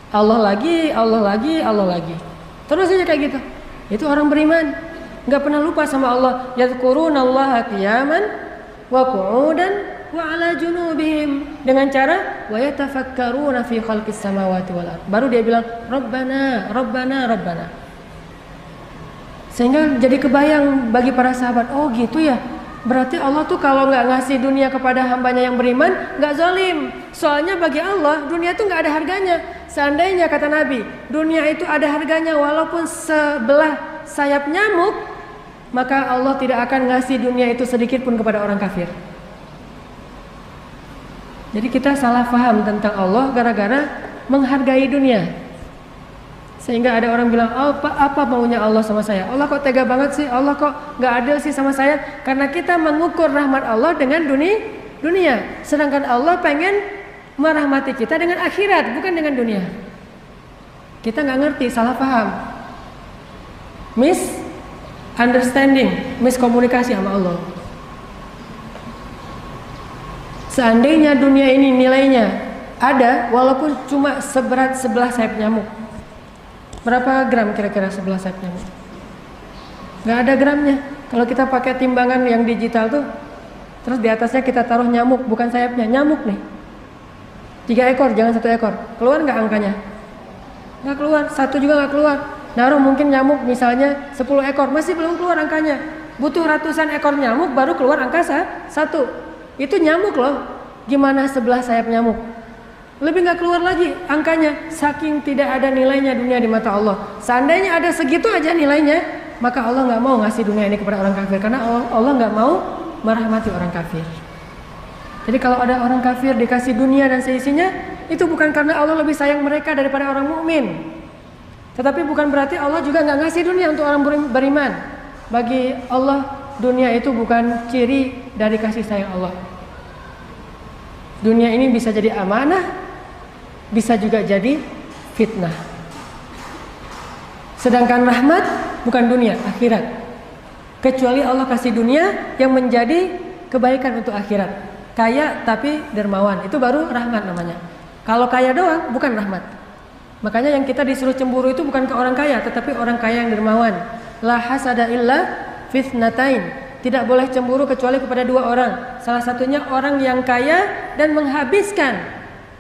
Allah lagi, Allah lagi, Allah lagi. Terus aja kayak gitu. Itu orang beriman, nggak pernah lupa sama Allah. Yadhkurunallaha qiyaman wa qu'udan wa ala junubihim, dengan cara wa yatafakkaruna fi khalqis samawati wal ard. Baru dia bilang Rabbana, Rabbana, Rabbana. Sehingga jadi kebayang bagi para sahabat, oh gitu ya. Berarti Allah tuh kalau nggak ngasih dunia kepada hambanya yang beriman, nggak zalim. Soalnya bagi Allah dunia tuh nggak ada harganya. Seandainya kata Nabi, dunia itu ada harganya walaupun sebelah sayap nyamuk, maka Allah tidak akan ngasih dunia itu sedikit pun kepada orang kafir. Jadi kita salah paham tentang Allah gara-gara menghargai dunia. Sehingga ada orang bilang, apa maunya Allah sama saya? Allah kok tega banget sih? Allah kok nggak adil sih sama saya? Karena kita mengukur rahmat Allah dengan dunia. Sedangkan Allah pengen merahmati kita dengan akhirat, bukan dengan dunia. Kita nggak ngerti, salah paham, misunderstanding, miskomunikasi sama Allah. Seandainya dunia ini nilainya ada, walaupun cuma seberat sebelah sayap nyamuk. Berapa gram kira-kira sebelah sayap nyamuk? Nggak ada gramnya. Kalau kita pakai timbangan yang digital tuh, terus di atasnya kita taruh nyamuk, bukan sayapnya, nyamuk nih. 3 ekor, jangan 1 ekor. Keluar nggak angkanya? Nggak keluar, 1 juga nggak keluar. Naruh mungkin nyamuk misalnya 10 ekor, masih belum keluar angkanya. Butuh ratusan ekor nyamuk baru keluar angka 1. Itu nyamuk loh. Gimana sebelah sayap nyamuk? Lebih nggak keluar lagi angkanya. Saking tidak ada nilainya dunia di mata Allah. Seandainya ada segitu aja nilainya, maka Allah nggak mau ngasih dunia ini kepada orang kafir, karena Allah nggak mau merahmati orang kafir. Jadi kalau ada orang kafir dikasih dunia dan seisinya, itu bukan karena Allah lebih sayang mereka daripada orang mukmin. Tetapi bukan berarti Allah juga nggak ngasih dunia untuk orang beriman. Bagi Allah dunia itu bukan ciri dari kasih sayang Allah. Dunia ini bisa jadi amanah, bisa juga jadi fitnah. Sedangkan rahmat bukan dunia, akhirat. Kecuali Allah kasih dunia yang menjadi kebaikan untuk akhirat. Kaya tapi dermawan, itu baru rahmat namanya. Kalau kaya doang bukan rahmat. Makanya yang kita disuruh cemburu itu bukan ke orang kaya, tetapi orang kaya yang dermawan. La hasada illa fitnatain. Tidak boleh cemburu kecuali kepada 2 orang. Salah satunya orang yang kaya dan menghabiskan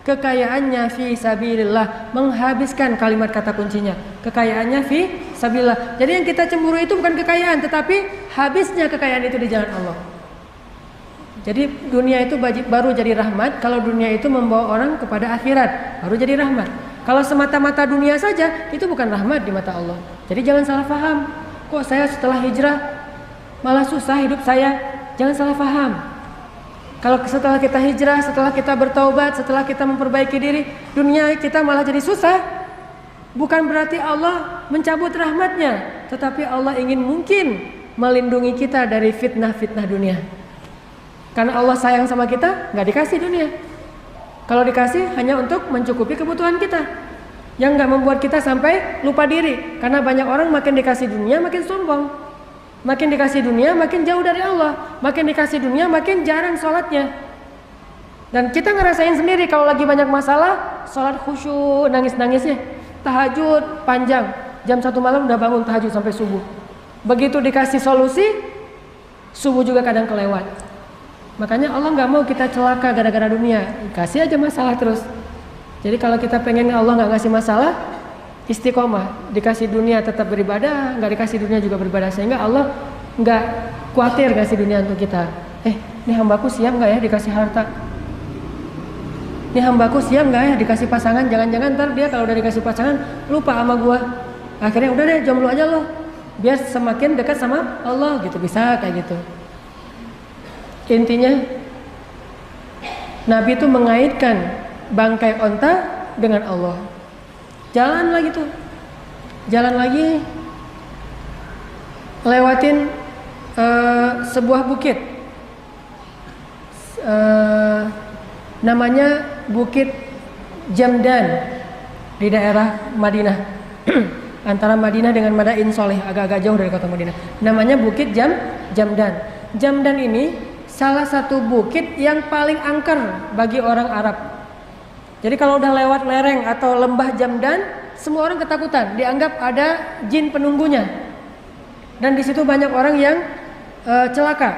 kekayaannya fi sabilillah. Menghabiskan, kalimat kata kuncinya, kekayaannya fi sabilillah. Jadi yang kita cemburu itu bukan kekayaan, tetapi habisnya kekayaan itu di jalan Allah. Jadi dunia itu baru jadi rahmat kalau dunia itu membawa orang kepada akhirat, baru jadi rahmat. Kalau semata-mata dunia saja, itu bukan rahmat di mata Allah. Jadi jangan salah paham. Kok saya setelah hijrah malah susah hidup saya? Jangan salah paham. Kalau setelah kita hijrah, setelah kita bertaubat, setelah kita memperbaiki diri, dunia kita malah jadi susah. Bukan berarti Allah mencabut rahmatnya, tetapi Allah ingin mungkin melindungi kita dari fitnah-fitnah dunia. Karena Allah sayang sama kita, nggak dikasih dunia. Kalau dikasih hanya untuk mencukupi kebutuhan kita, yang nggak membuat kita sampai lupa diri. Karena banyak orang makin dikasih dunia makin sombong, makin dikasih dunia makin jauh dari Allah, makin dikasih dunia makin jarang sholatnya. Dan kita ngerasain sendiri kalau lagi banyak masalah, sholat khusyuk, nangis-nangisnya, tahajud panjang, jam 1 malam udah bangun tahajud sampai subuh. Begitu dikasih solusi, subuh juga kadang kelewat. Makanya Allah nggak mau kita celaka gara-gara dunia, kasih aja masalah terus. Jadi kalau kita pengen Allah nggak ngasih masalah, istiqomah, dikasih dunia tetap beribadah, nggak dikasih dunia juga beribadah, sehingga Allah nggak khawatir ngasih dunia untuk kita. Ini hambaku siap nggak ya dikasih harta? Ini hambaku siap nggak ya dikasih pasangan? Jangan-jangan ntar dia kalau udah dikasih pasangan lupa sama gua. Akhirnya udah deh jomblo aja loh, biar semakin dekat sama Allah gitu, bisa kayak gitu. Intinya Nabi itu mengaitkan bangkai onta dengan Allah. Jalan lagi tuh, jalan lagi, lewatin sebuah bukit, namanya Bukit Jamdan di daerah Madinah. Antara Madinah dengan Madain Soleh, agak-agak jauh dari kota Madinah. Namanya Bukit Jamdan. Jamdan ini salah satu bukit yang paling angker bagi orang Arab. Jadi kalau udah lewat lereng atau lembah Jamdan, semua orang ketakutan, dianggap ada jin penunggunya. Dan di situ banyak orang yang celaka.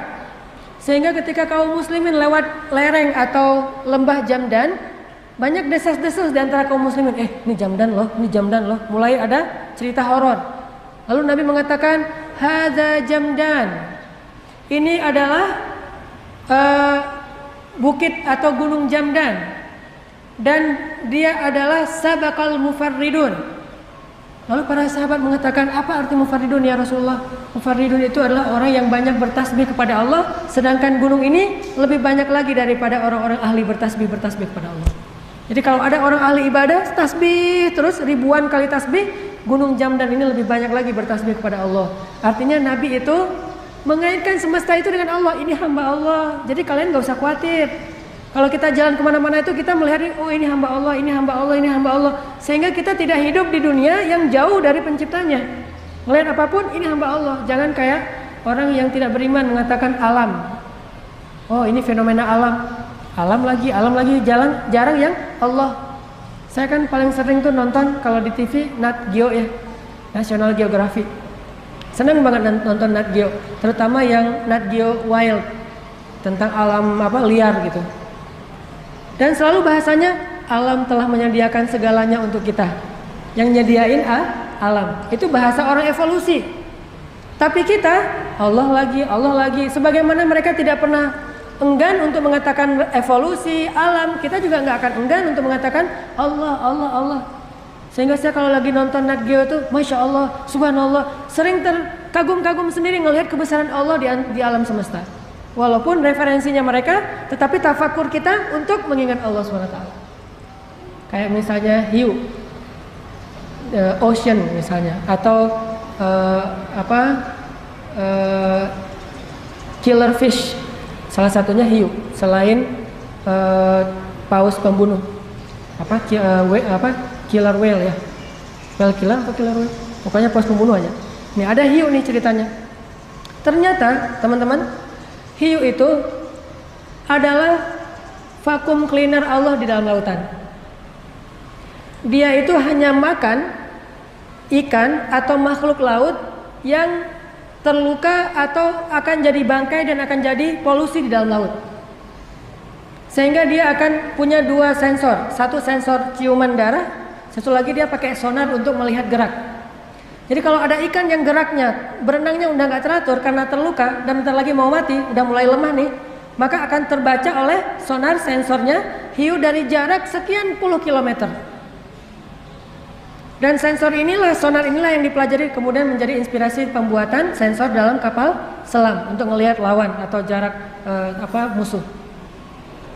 Sehingga ketika kaum muslimin lewat lereng atau lembah Jamdan, banyak desas-desus di antara kaum muslimin, ini Jamdan loh, ini Jamdan loh. Mulai ada cerita horor. Lalu Nabi mengatakan, hadza Jamdan. Ini adalah bukit atau gunung Jamdan, dan dia adalah sabaqal mufarridun. Lalu para sahabat mengatakan, apa arti mufarridun ya Rasulullah? Mufarridun itu adalah orang yang banyak bertasbih kepada Allah, sedangkan gunung ini lebih banyak lagi daripada orang-orang ahli bertasbih kepada Allah. Jadi kalau ada orang ahli ibadah tasbih terus ribuan kali tasbih, gunung Jamdan ini lebih banyak lagi bertasbih kepada Allah. Artinya Nabi itu mengaitkan semesta itu dengan Allah. Ini hamba Allah. Jadi kalian gak usah khawatir. Kalau kita jalan kemana-mana itu kita melihat, oh ini hamba Allah, ini hamba Allah, ini hamba Allah. Sehingga kita tidak hidup di dunia yang jauh dari penciptanya. Melihat apapun, ini hamba Allah. Jangan kayak orang yang tidak beriman mengatakan alam. Oh ini fenomena alam. Alam lagi, jarang yang Allah. Saya kan paling sering tuh nonton kalau di TV Nat Geo ya, National Geographic. Senang banget nonton Nat Geo, terutama yang Nat Geo Wild tentang alam liar gitu. Dan selalu bahasanya alam telah menyediakan segalanya untuk kita. Yang nyediain alam. Itu bahasa orang evolusi. Tapi kita Allah lagi. Sebagaimana mereka tidak pernah enggan untuk mengatakan evolusi alam, kita juga nggak akan enggan untuk mengatakan Allah. Sehingga saya kalau lagi nonton Nat Geo tuh, masya Allah, subhanallah, sering terkagum-kagum sendiri ngelihat kebesaran Allah di alam semesta. Walaupun referensinya mereka, tetapi tafakur kita untuk mengingat Allah SWT. Kayak misalnya hiu, ocean misalnya, atau killer fish. Salah satunya hiu, selain paus pembunuh. Killer whale ya. Whale killer atau killer whale? Pokoknya paus pembunuh aja. Ini ada hiu nih ceritanya. Ternyata teman-teman, hiu itu adalah vacuum cleaner Allah di dalam lautan. Dia itu hanya makan ikan atau makhluk laut yang terluka atau akan jadi bangkai dan akan jadi polusi di dalam laut. Sehingga dia akan punya dua sensor. Satu sensor ciuman darah, satu lagi dia pakai sonar untuk melihat gerak. Jadi kalau ada ikan yang geraknya, berenangnya udah nggak teratur karena terluka dan bentar lagi mau mati, udah mulai lemah nih, maka akan terbaca oleh sonar sensornya hiu dari jarak sekian puluh kilometer. Dan sensor inilah, sonar inilah yang dipelajari kemudian menjadi inspirasi pembuatan sensor dalam kapal selam untuk melihat lawan atau jarak musuh.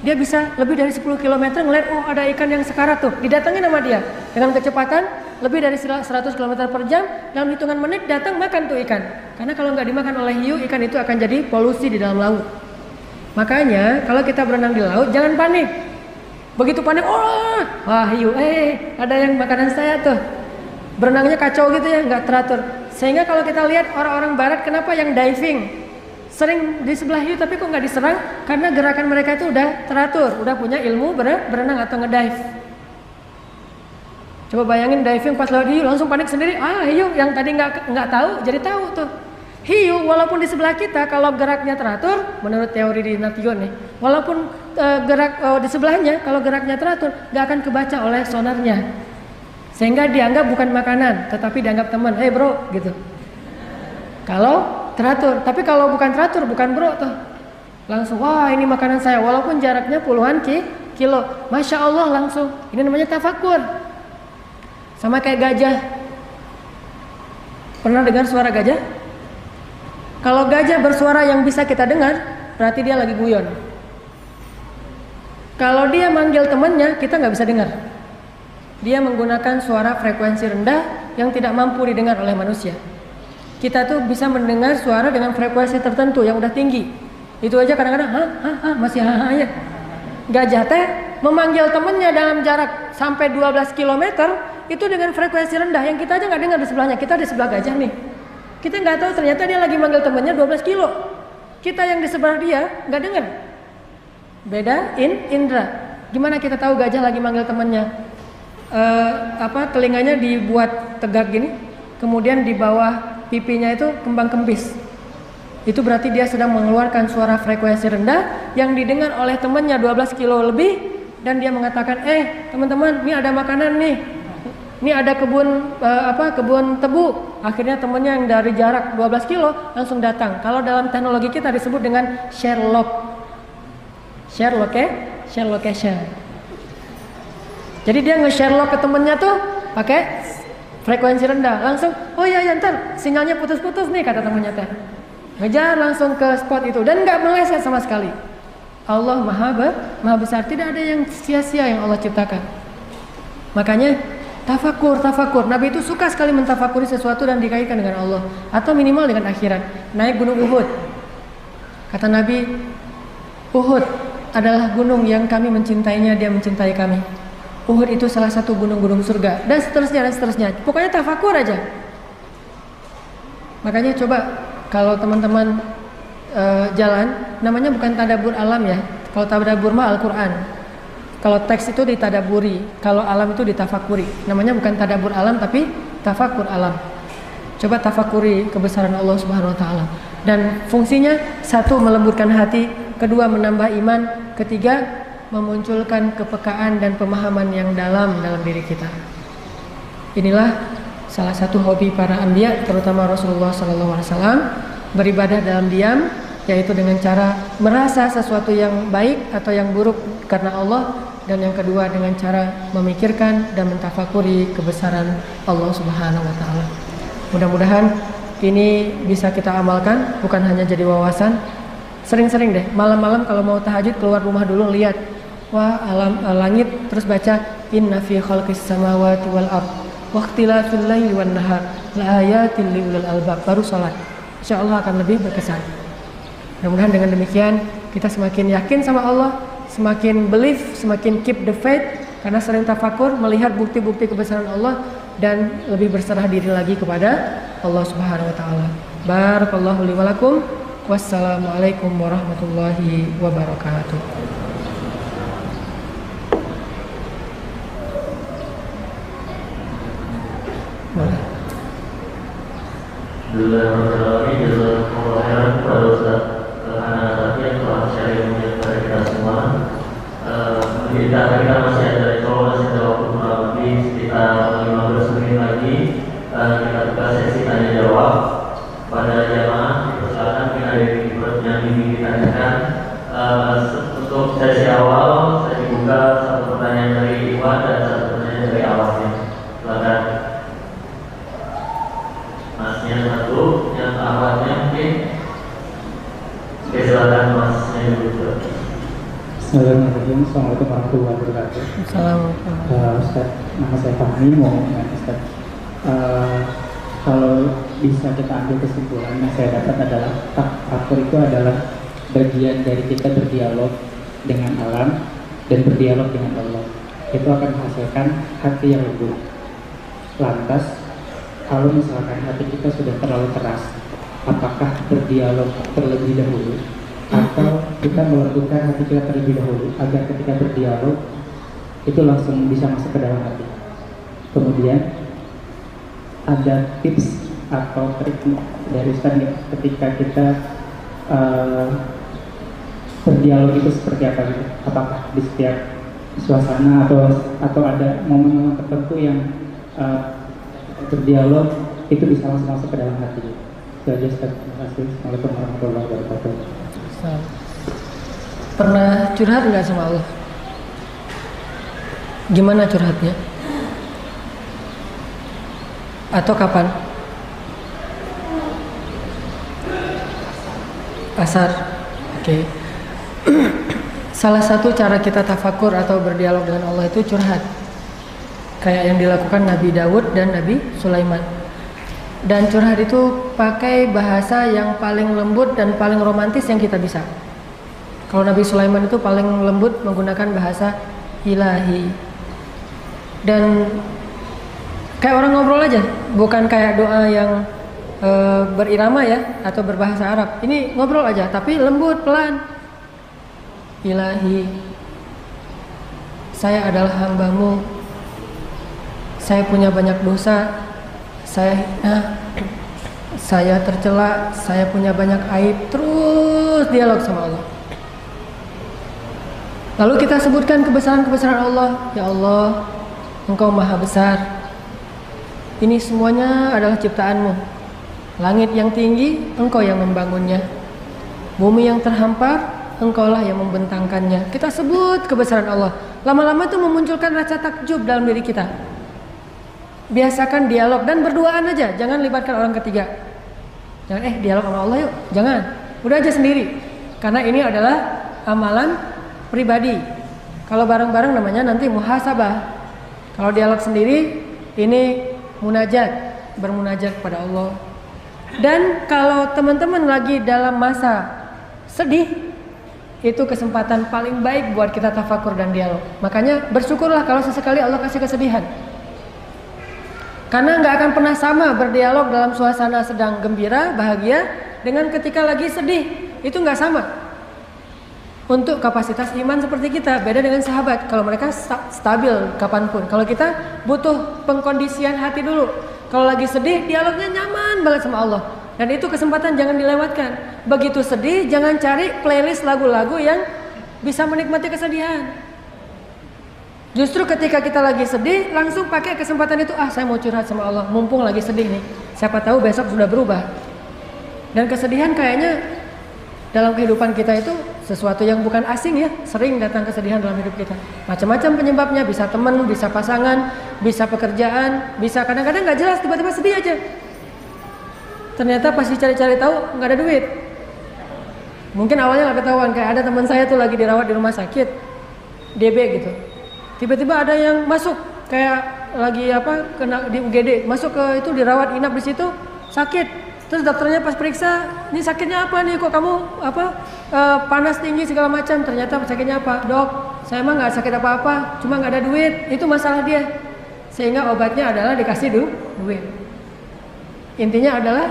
Dia bisa lebih dari 10 km ngelihat, oh ada ikan yang sekarat tuh, didatengin sama dia dengan kecepatan lebih dari 100 km per jam, dalam hitungan menit datang makan tuh ikan. Karena kalau nggak dimakan oleh hiu, ikan itu akan jadi polusi di dalam laut. Makanya kalau kita berenang di laut jangan panik. Begitu panik, wah hiu, ada yang makanan saya tuh. Berenangnya kacau gitu ya, nggak teratur. Sehingga kalau kita lihat orang-orang barat, kenapa yang diving sering di sebelah hiu tapi kok nggak diserang? Karena gerakan mereka itu udah teratur, udah punya ilmu berenang atau ngedive. Coba bayangin diving pas lewat hiu langsung panik sendiri. Hiu yang tadi nggak tahu jadi tahu tuh. Hiu walaupun di sebelah kita kalau geraknya teratur, menurut teori di Nation nih, walaupun gerak di sebelahnya kalau geraknya teratur nggak akan kebaca oleh sonarnya, sehingga dianggap bukan makanan tetapi dianggap teman. Bro gitu. Kalau teratur, tapi kalau bukan teratur bukan bro tuh, langsung wah ini makanan saya walaupun jaraknya puluhan kilo, masya Allah langsung. Ini namanya tafakur. Sama kayak gajah. Pernah dengar suara gajah? Kalau gajah bersuara yang bisa kita dengar, berarti dia lagi guyon. Kalau dia manggil temannya, kita nggak bisa dengar. Dia menggunakan suara frekuensi rendah yang tidak mampu didengar oleh manusia. Kita tuh bisa mendengar suara dengan frekuensi tertentu yang udah tinggi. Itu aja kadang-kadang, masih ya. Gajah teh memanggil temannya dalam jarak sampai 12 km itu dengan frekuensi rendah yang kita aja nggak dengar di sebelahnya. Kita di sebelah gajah nih. Kita nggak tahu ternyata dia lagi manggil temannya 12 kilo. Kita yang di sebelah dia nggak dengar. Beda indra. Gimana kita tahu gajah lagi manggil temannya? Telinganya dibuat tegak gini, kemudian di bawah pipinya itu kembang kempis. Itu berarti dia sedang mengeluarkan suara frekuensi rendah yang didengar oleh temannya 12 kilo lebih, dan dia mengatakan, teman-teman, ini ada makanan nih. Ini ada kebun tebu. Akhirnya temennya yang dari jarak 12 kilo langsung datang. Kalau dalam teknologi kita disebut dengan share location. Jadi dia nge-share lock ke temennya tuh pakai frekuensi rendah. Langsung, oh ya ntar sinyalnya putus-putus nih kata temennya teh. Ngejar langsung ke spot itu dan nggak meleset sama sekali. Allah maha besar, tidak ada yang sia-sia yang Allah ciptakan. Makanya Tafakur. Nabi itu suka sekali mentafakuri sesuatu dan dikaitkan dengan Allah atau minimal dengan akhirat. Naik gunung Uhud. Kata Nabi, Uhud adalah gunung yang kami mencintainya, dia mencintai kami. Uhud itu salah satu gunung-gunung surga, dan seterusnya. Pokoknya tafakur aja. Makanya coba kalau teman-teman jalan, namanya bukan tadabbur alam ya. Kalau tadabbur mah Al-Quran. Kalau teks itu ditadaburi, kalau alam itu ditafakuri. Namanya bukan tadabbur alam tapi tafakur alam. Coba tafakuri kebesaran Allah Subhanahu wa taala. Dan fungsinya satu melembutkan hati, kedua menambah iman, ketiga memunculkan kepekaan dan pemahaman yang dalam diri kita. Inilah salah satu hobi para anbiya, terutama Rasulullah SAW, beribadah dalam diam, yaitu dengan cara merasa sesuatu yang baik atau yang buruk karena Allah, dan yang kedua dengan cara memikirkan dan mentafakuri kebesaran Allah Subhanahu wa taala. Mudah-mudahan ini bisa kita amalkan, bukan hanya jadi wawasan. Sering-sering deh malam-malam kalau mau tahajud keluar rumah dulu, lihat wah alam langit, terus baca inna fi khalqis samawati wal ard wa ikhtilafil laili wan nahar la ayatil lil albab, baru salat. Insyaallah akan lebih berkesan. Mudah-mudahan dengan demikian kita semakin yakin sama Allah, semakin believe, semakin keep the faith, karena sering tafakur melihat bukti-bukti kebesaran Allah dan lebih berserah diri lagi kepada Allah Subhanahu wa taala. Barakallahu li wa lakum. Wassalamualaikum warahmatullahi wabarakatuh. Kita masih ada waktu kurang lebih sekitar 15 menit lagi. Kita buka sesi tanya jawab pada jamaah. Silakan kita ada yang ingin ditanyakan. Untuk sesi awal saya dibuka satu pertanyaan dari Iwan dan satu pertanyaan dari awalnya. Silakan. Masnya satu, yang awalnya mungkin. Oke, silakan Masnya dulu. Bismillahirrahmanirrahim. Assalamualaikum warahmatullahi wabarakatuh. Assalamualaikum. Ustaz, nama saya Fahmi, mau Ustaz, kalau bisa kita ambil kesimpulan yang saya dapat adalah tafakur itu adalah bagian dari kita berdialog dengan alam dan berdialog dengan Allah. Itu akan menghasilkan hati yang lembut. Lantas, kalau misalkan hati kita sudah terlalu keras, apakah berdialog terlebih dahulu atau kita melembutkan hati kita terlebih dahulu agar ketika berdialog itu langsung bisa masuk ke dalam hati? Kemudian ada tips atau trik dari Ustaz ketika kita berdialog itu seperti apa gitu? Apakah di setiap suasana atau ada momen-momen tertentu yang berdialog itu bisa langsung masuk ke dalam hati? Itu aja Ustaz. Terima kasih. Assalamualaikum warahmatullahi wabarakatuh. Pernah curhat nggak sama Allah? Gimana curhatnya? Atau kapan? Asar. Oke. Salah satu cara kita tafakur atau berdialog dengan Allah itu curhat. Kayak yang dilakukan Nabi Daud dan Nabi Sulaiman. Dan curhat itu pakai bahasa yang paling lembut dan paling romantis yang kita bisa. Kalau Nabi Sulaiman itu paling lembut menggunakan bahasa ilahi. Dan kayak orang ngobrol aja, bukan kayak doa yang berirama ya atau berbahasa Arab. Ini ngobrol aja tapi lembut, pelan. Ilahi, saya adalah hambamu. Saya punya banyak dosa. Saya hina, saya tercela, saya punya banyak aib. Terus dialog sama Allah. Lalu kita sebutkan kebesaran-kebesaran Allah. Ya Allah, Engkau maha besar. Ini semuanya adalah ciptaanmu. Langit yang tinggi, Engkau yang membangunnya. Bumi yang terhampar, Engkaulah yang membentangkannya. Kita sebut kebesaran Allah. Lama-lama itu memunculkan rasa takjub dalam diri kita. Biasakan dialog dan berduaan aja, jangan libatkan orang ketiga. Jangan dialog sama Allah yuk, jangan. Udah aja sendiri. Karena ini adalah amalan pribadi. Kalau bareng-bareng namanya nanti muhasabah. Kalau dialog sendiri Ini munajat, bermunajat kepada Allah. Dan kalau teman-teman lagi dalam masa sedih, itu kesempatan paling baik buat kita tafakur dan dialog. Makanya bersyukurlah kalau sesekali Allah kasih kesedihan. Karena nggak akan pernah sama berdialog dalam suasana sedang gembira, bahagia dengan ketika lagi sedih. Itu nggak sama. Untuk kapasitas iman seperti kita, beda dengan sahabat. Kalau mereka stabil kapanpun. Kalau kita butuh pengkondisian hati dulu. Kalau lagi sedih, dialognya nyaman banget sama Allah. Dan itu kesempatan jangan dilewatkan. Begitu sedih, jangan cari playlist lagu-lagu yang bisa menikmati kesedihan. Justru ketika kita lagi sedih, langsung pakai kesempatan itu. Saya mau curhat sama Allah, mumpung lagi sedih nih. Siapa tahu besok sudah berubah. Dan kesedihan kayaknya dalam kehidupan kita itu sesuatu yang bukan asing ya. Sering datang kesedihan dalam hidup kita. Macam-macam penyebabnya, bisa teman, bisa pasangan, bisa pekerjaan, bisa kadang-kadang nggak jelas, tiba-tiba sedih aja. Ternyata pas dicari-cari tahu nggak ada duit. Mungkin awalnya nggak ketahuan. Kayak ada teman saya tuh lagi dirawat di rumah sakit, DB gitu. Tiba-tiba ada yang masuk kayak lagi kena di UGD, masuk ke itu dirawat inap di situ, sakit. Terus dokternya pas periksa, ini sakitnya apa nih, kok kamu panas tinggi segala macam. Ternyata sakitnya apa? Dok, saya emang nggak sakit apa-apa, cuma nggak ada duit. Itu masalah dia. Sehingga obatnya adalah dikasih duit. Intinya adalah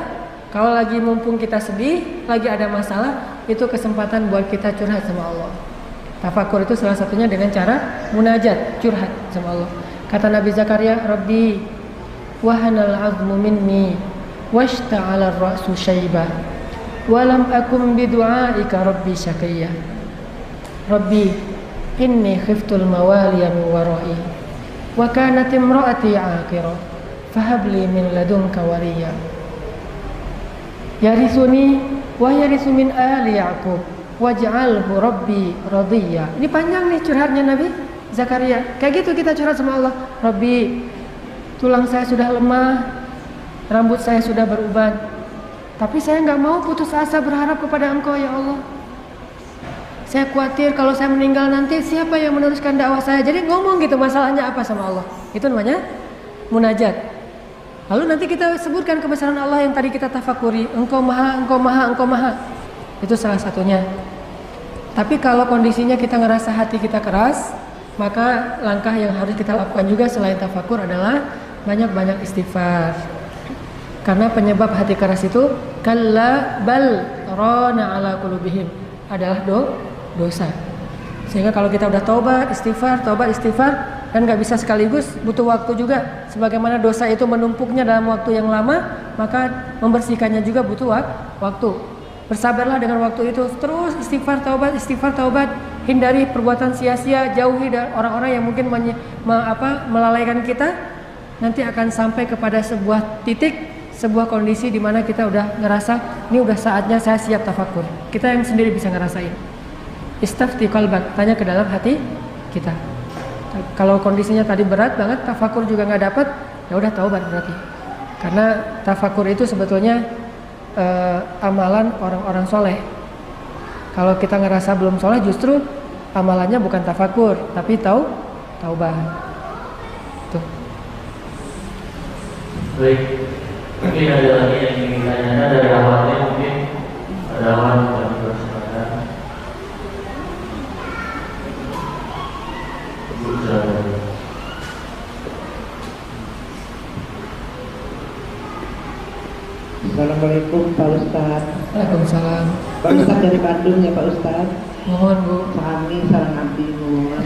kalau lagi mumpung kita sedih, lagi ada masalah, itu kesempatan buat kita curhat sama Allah. Tafakur itu salah satunya dengan cara munajat, curhat sama Allah. Kata Nabi Zakaria, Rabbi wahanal azmu minni washta'ala ar-ra'su shaybah wa lam akum bidu'aika rabbi syaqiyya. Rabbi inni khiftul mawaliya min wara'i wa kanat imra'ati 'aqira fahab li min ladunka waliya yarisuni wa yarisu min ali ya'qub waj'alhu rabbi radiyya. Ini panjang nih curhatnya Nabi Zakaria. Kayak gitu kita curhat sama Allah. Rabbi, tulang saya sudah lemah, rambut saya sudah beruban, tapi saya nggak mau putus asa berharap kepada Engkau ya Allah. Saya khawatir kalau saya meninggal nanti siapa yang meneruskan dakwah saya. Jadi ngomong gitu masalahnya apa sama Allah. Itu namanya munajat. Lalu nanti kita sebutkan kebesaran Allah yang tadi kita tafakuri. Engkau maha, Engkau maha, Engkau maha. Itu salah satunya. Tapi kalau kondisinya kita ngerasa hati kita keras, maka langkah yang harus kita lakukan juga selain tafakur adalah banyak-banyak istighfar. Karena penyebab hati keras itu kalla bal rana ala qulubihim adalah dosa. Sehingga kalau kita udah taubat istighfar dan nggak bisa sekaligus, butuh waktu juga. Sebagaimana dosa itu menumpuknya dalam waktu yang lama, maka membersihkannya juga butuh waktu. Bersabarlah dengan waktu itu, terus istighfar taubat, hindari perbuatan sia-sia, jauhi dari orang-orang yang mungkin melalaikan kita. Nanti akan sampai kepada sebuah titik, sebuah kondisi di mana kita udah ngerasa ini udah saatnya saya siap tafakur. Kita yang sendiri bisa ngerasain. Istafti qalbak, tanya ke dalam hati kita. Kalau kondisinya tadi berat banget, tafakur juga nggak dapat, ya udah taubat berarti. Karena tafakur itu sebetulnya amalan orang-orang soleh. Kalau kita ngerasa belum soleh, justru amalannya bukan tafakur, tapi taubat. Tuh. Baik, mungkin ada lagi yang ingin ditanyakan dari awalnya, mungkin ada awal kami persilakan. Assalamualaikum Pak Ustaz. Waalaikumsalam. Pak Ustaz dari Bandung ya Pak Ustaz. Mohon Bu. Kami sareng abdi mohon.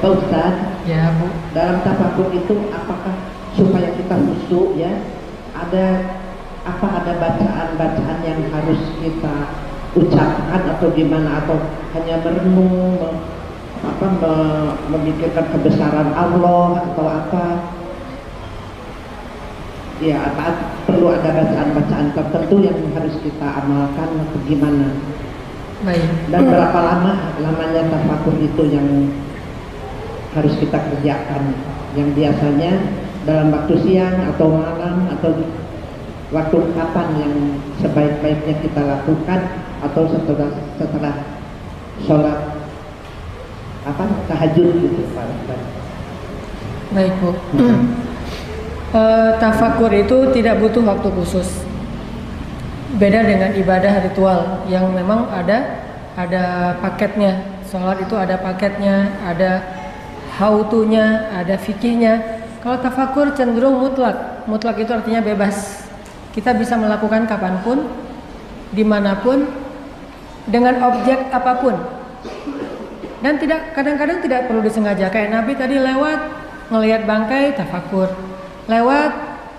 Pak Ustaz. Ya Bu. Dalam tafakur itu apakah supaya kita khusyuk ya? Ada bacaan-bacaan yang harus kita ucapkan atau gimana, atau hanya merenung memikirkan kebesaran Allah atau apa? Ya, apa perlu ada bacaan-bacaan tertentu yang harus kita amalkan atau gimana? Baik. Dan berapa lamanya tafakur itu yang harus kita kerjakan? Yang biasanya dalam waktu siang atau malam atau waktu kapan yang sebaik-baiknya kita lakukan, atau setelah sholat tahajud gitu Pak. Baik Bu. Tafakur itu tidak butuh waktu khusus. Beda dengan ibadah ritual yang memang ada paketnya. Sholat itu ada paketnya, ada how to-nya, ada fikihnya. Kalau tafakur cenderung mutlak. Mutlak itu artinya bebas. Kita bisa melakukan kapanpun, dimanapun, dengan objek apapun. Dan kadang-kadang tidak perlu disengaja. Kayak Nabi tadi lewat ngelihat bangkai tafakur, lewat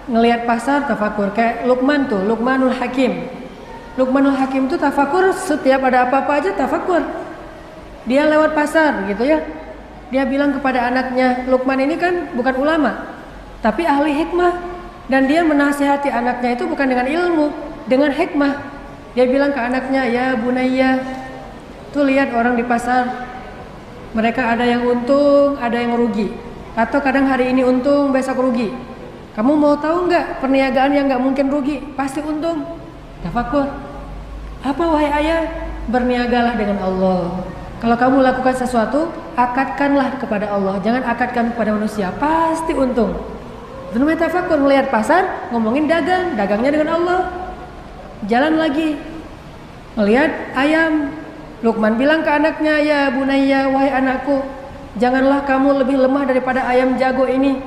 ngelihat pasar tafakur. Kayak Luqman tuh, Luqmanul Hakim. Luqmanul Hakim tuh tafakur, setiap ada apa-apa aja tafakur. Dia lewat pasar gitu ya. Dia bilang kepada anaknya, Luqman ini kan bukan ulama, tapi ahli hikmah. Dan dia menasihati anaknya itu bukan dengan ilmu, dengan hikmah. Dia bilang ke anaknya, ya bunayya, tuh lihat orang di pasar. Mereka ada yang untung, ada yang rugi. Atau kadang hari ini untung, besok rugi. Kamu mau tahu nggak perniagaan yang nggak mungkin rugi? Pasti untung. Tafakur. Apa wahai ayah? Berniagalah dengan Allah. Kalau kamu lakukan sesuatu, akadkanlah kepada Allah. Jangan akadkan kepada manusia. Pasti untung. Itu namanya tafakur. Melihat pasar, ngomongin dagang. Dagangnya dengan Allah. Jalan lagi. Melihat ayam. Luqman bilang ke anaknya, ya bunayya, wahai anakku, janganlah kamu lebih lemah daripada ayam jago ini.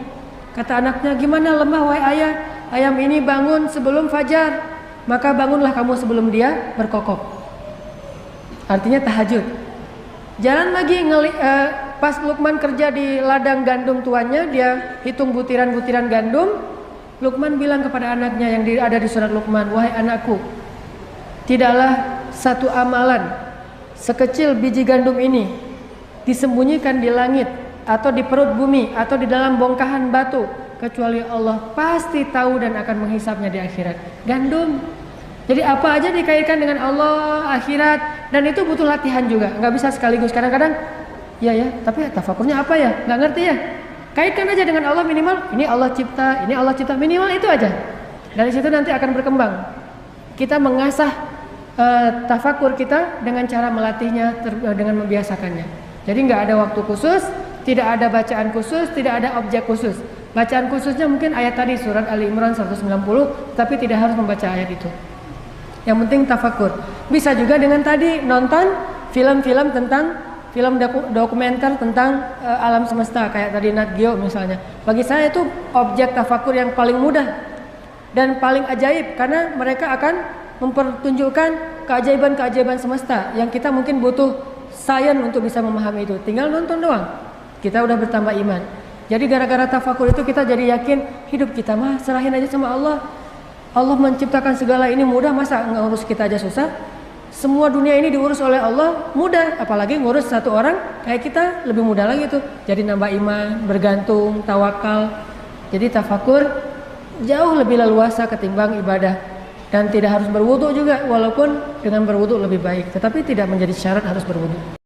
Kata anaknya, gimana lemah wahai ayah? Ayam ini bangun sebelum fajar, maka bangunlah kamu sebelum dia berkokok. Artinya tahajud. Jalan lagi, pas Luqman kerja di ladang gandum tuannya, dia hitung butiran-butiran gandum. Luqman bilang kepada anaknya yang ada di surat Luqman, wahai anakku, tidaklah satu amalan sekecil biji gandum ini disembunyikan di langit atau di perut bumi atau di dalam bongkahan batu, kecuali Allah pasti tahu dan akan menghisapnya di akhirat. Gandum. Jadi apa aja dikaitkan dengan Allah, akhirat, dan itu butuh latihan juga. Nggak bisa sekaligus. Kadang-kadang ya, tapi tafakurnya apa ya? Nggak ngerti ya. Kaitkan aja dengan Allah minimal. Ini Allah cipta, ini Allah cipta, minimal itu aja. Dari situ nanti akan berkembang. Kita mengasah tafakur kita dengan cara melatihnya, dengan membiasakannya. Jadi nggak ada waktu khusus, tidak ada bacaan khusus, tidak ada objek khusus. Bacaan khususnya mungkin ayat tadi surat Ali Imran 190, tapi tidak harus membaca ayat itu. Yang penting tafakur. Bisa juga dengan tadi nonton film-film tentang dokumenter tentang alam semesta kayak tadi Nat Geo misalnya. Bagi saya itu objek tafakur yang paling mudah dan paling ajaib karena mereka akan mempertunjukkan keajaiban-keajaiban semesta yang kita mungkin butuh sains untuk bisa memahami itu. Tinggal nonton doang, kita udah bertambah iman. Jadi gara-gara tafakur itu kita jadi yakin hidup kita mah serahin aja sama Allah. Allah menciptakan segala ini mudah, masa ngurus kita aja susah? Semua dunia ini diurus oleh Allah mudah, apalagi ngurus satu orang kayak kita lebih mudah lagi tuh. Jadi nambah iman, bergantung, tawakal. Jadi tafakur jauh lebih leluasa ketimbang ibadah. Dan tidak harus berwudu juga, walaupun dengan berwudu lebih baik, tetapi tidak menjadi syarat harus berwudu.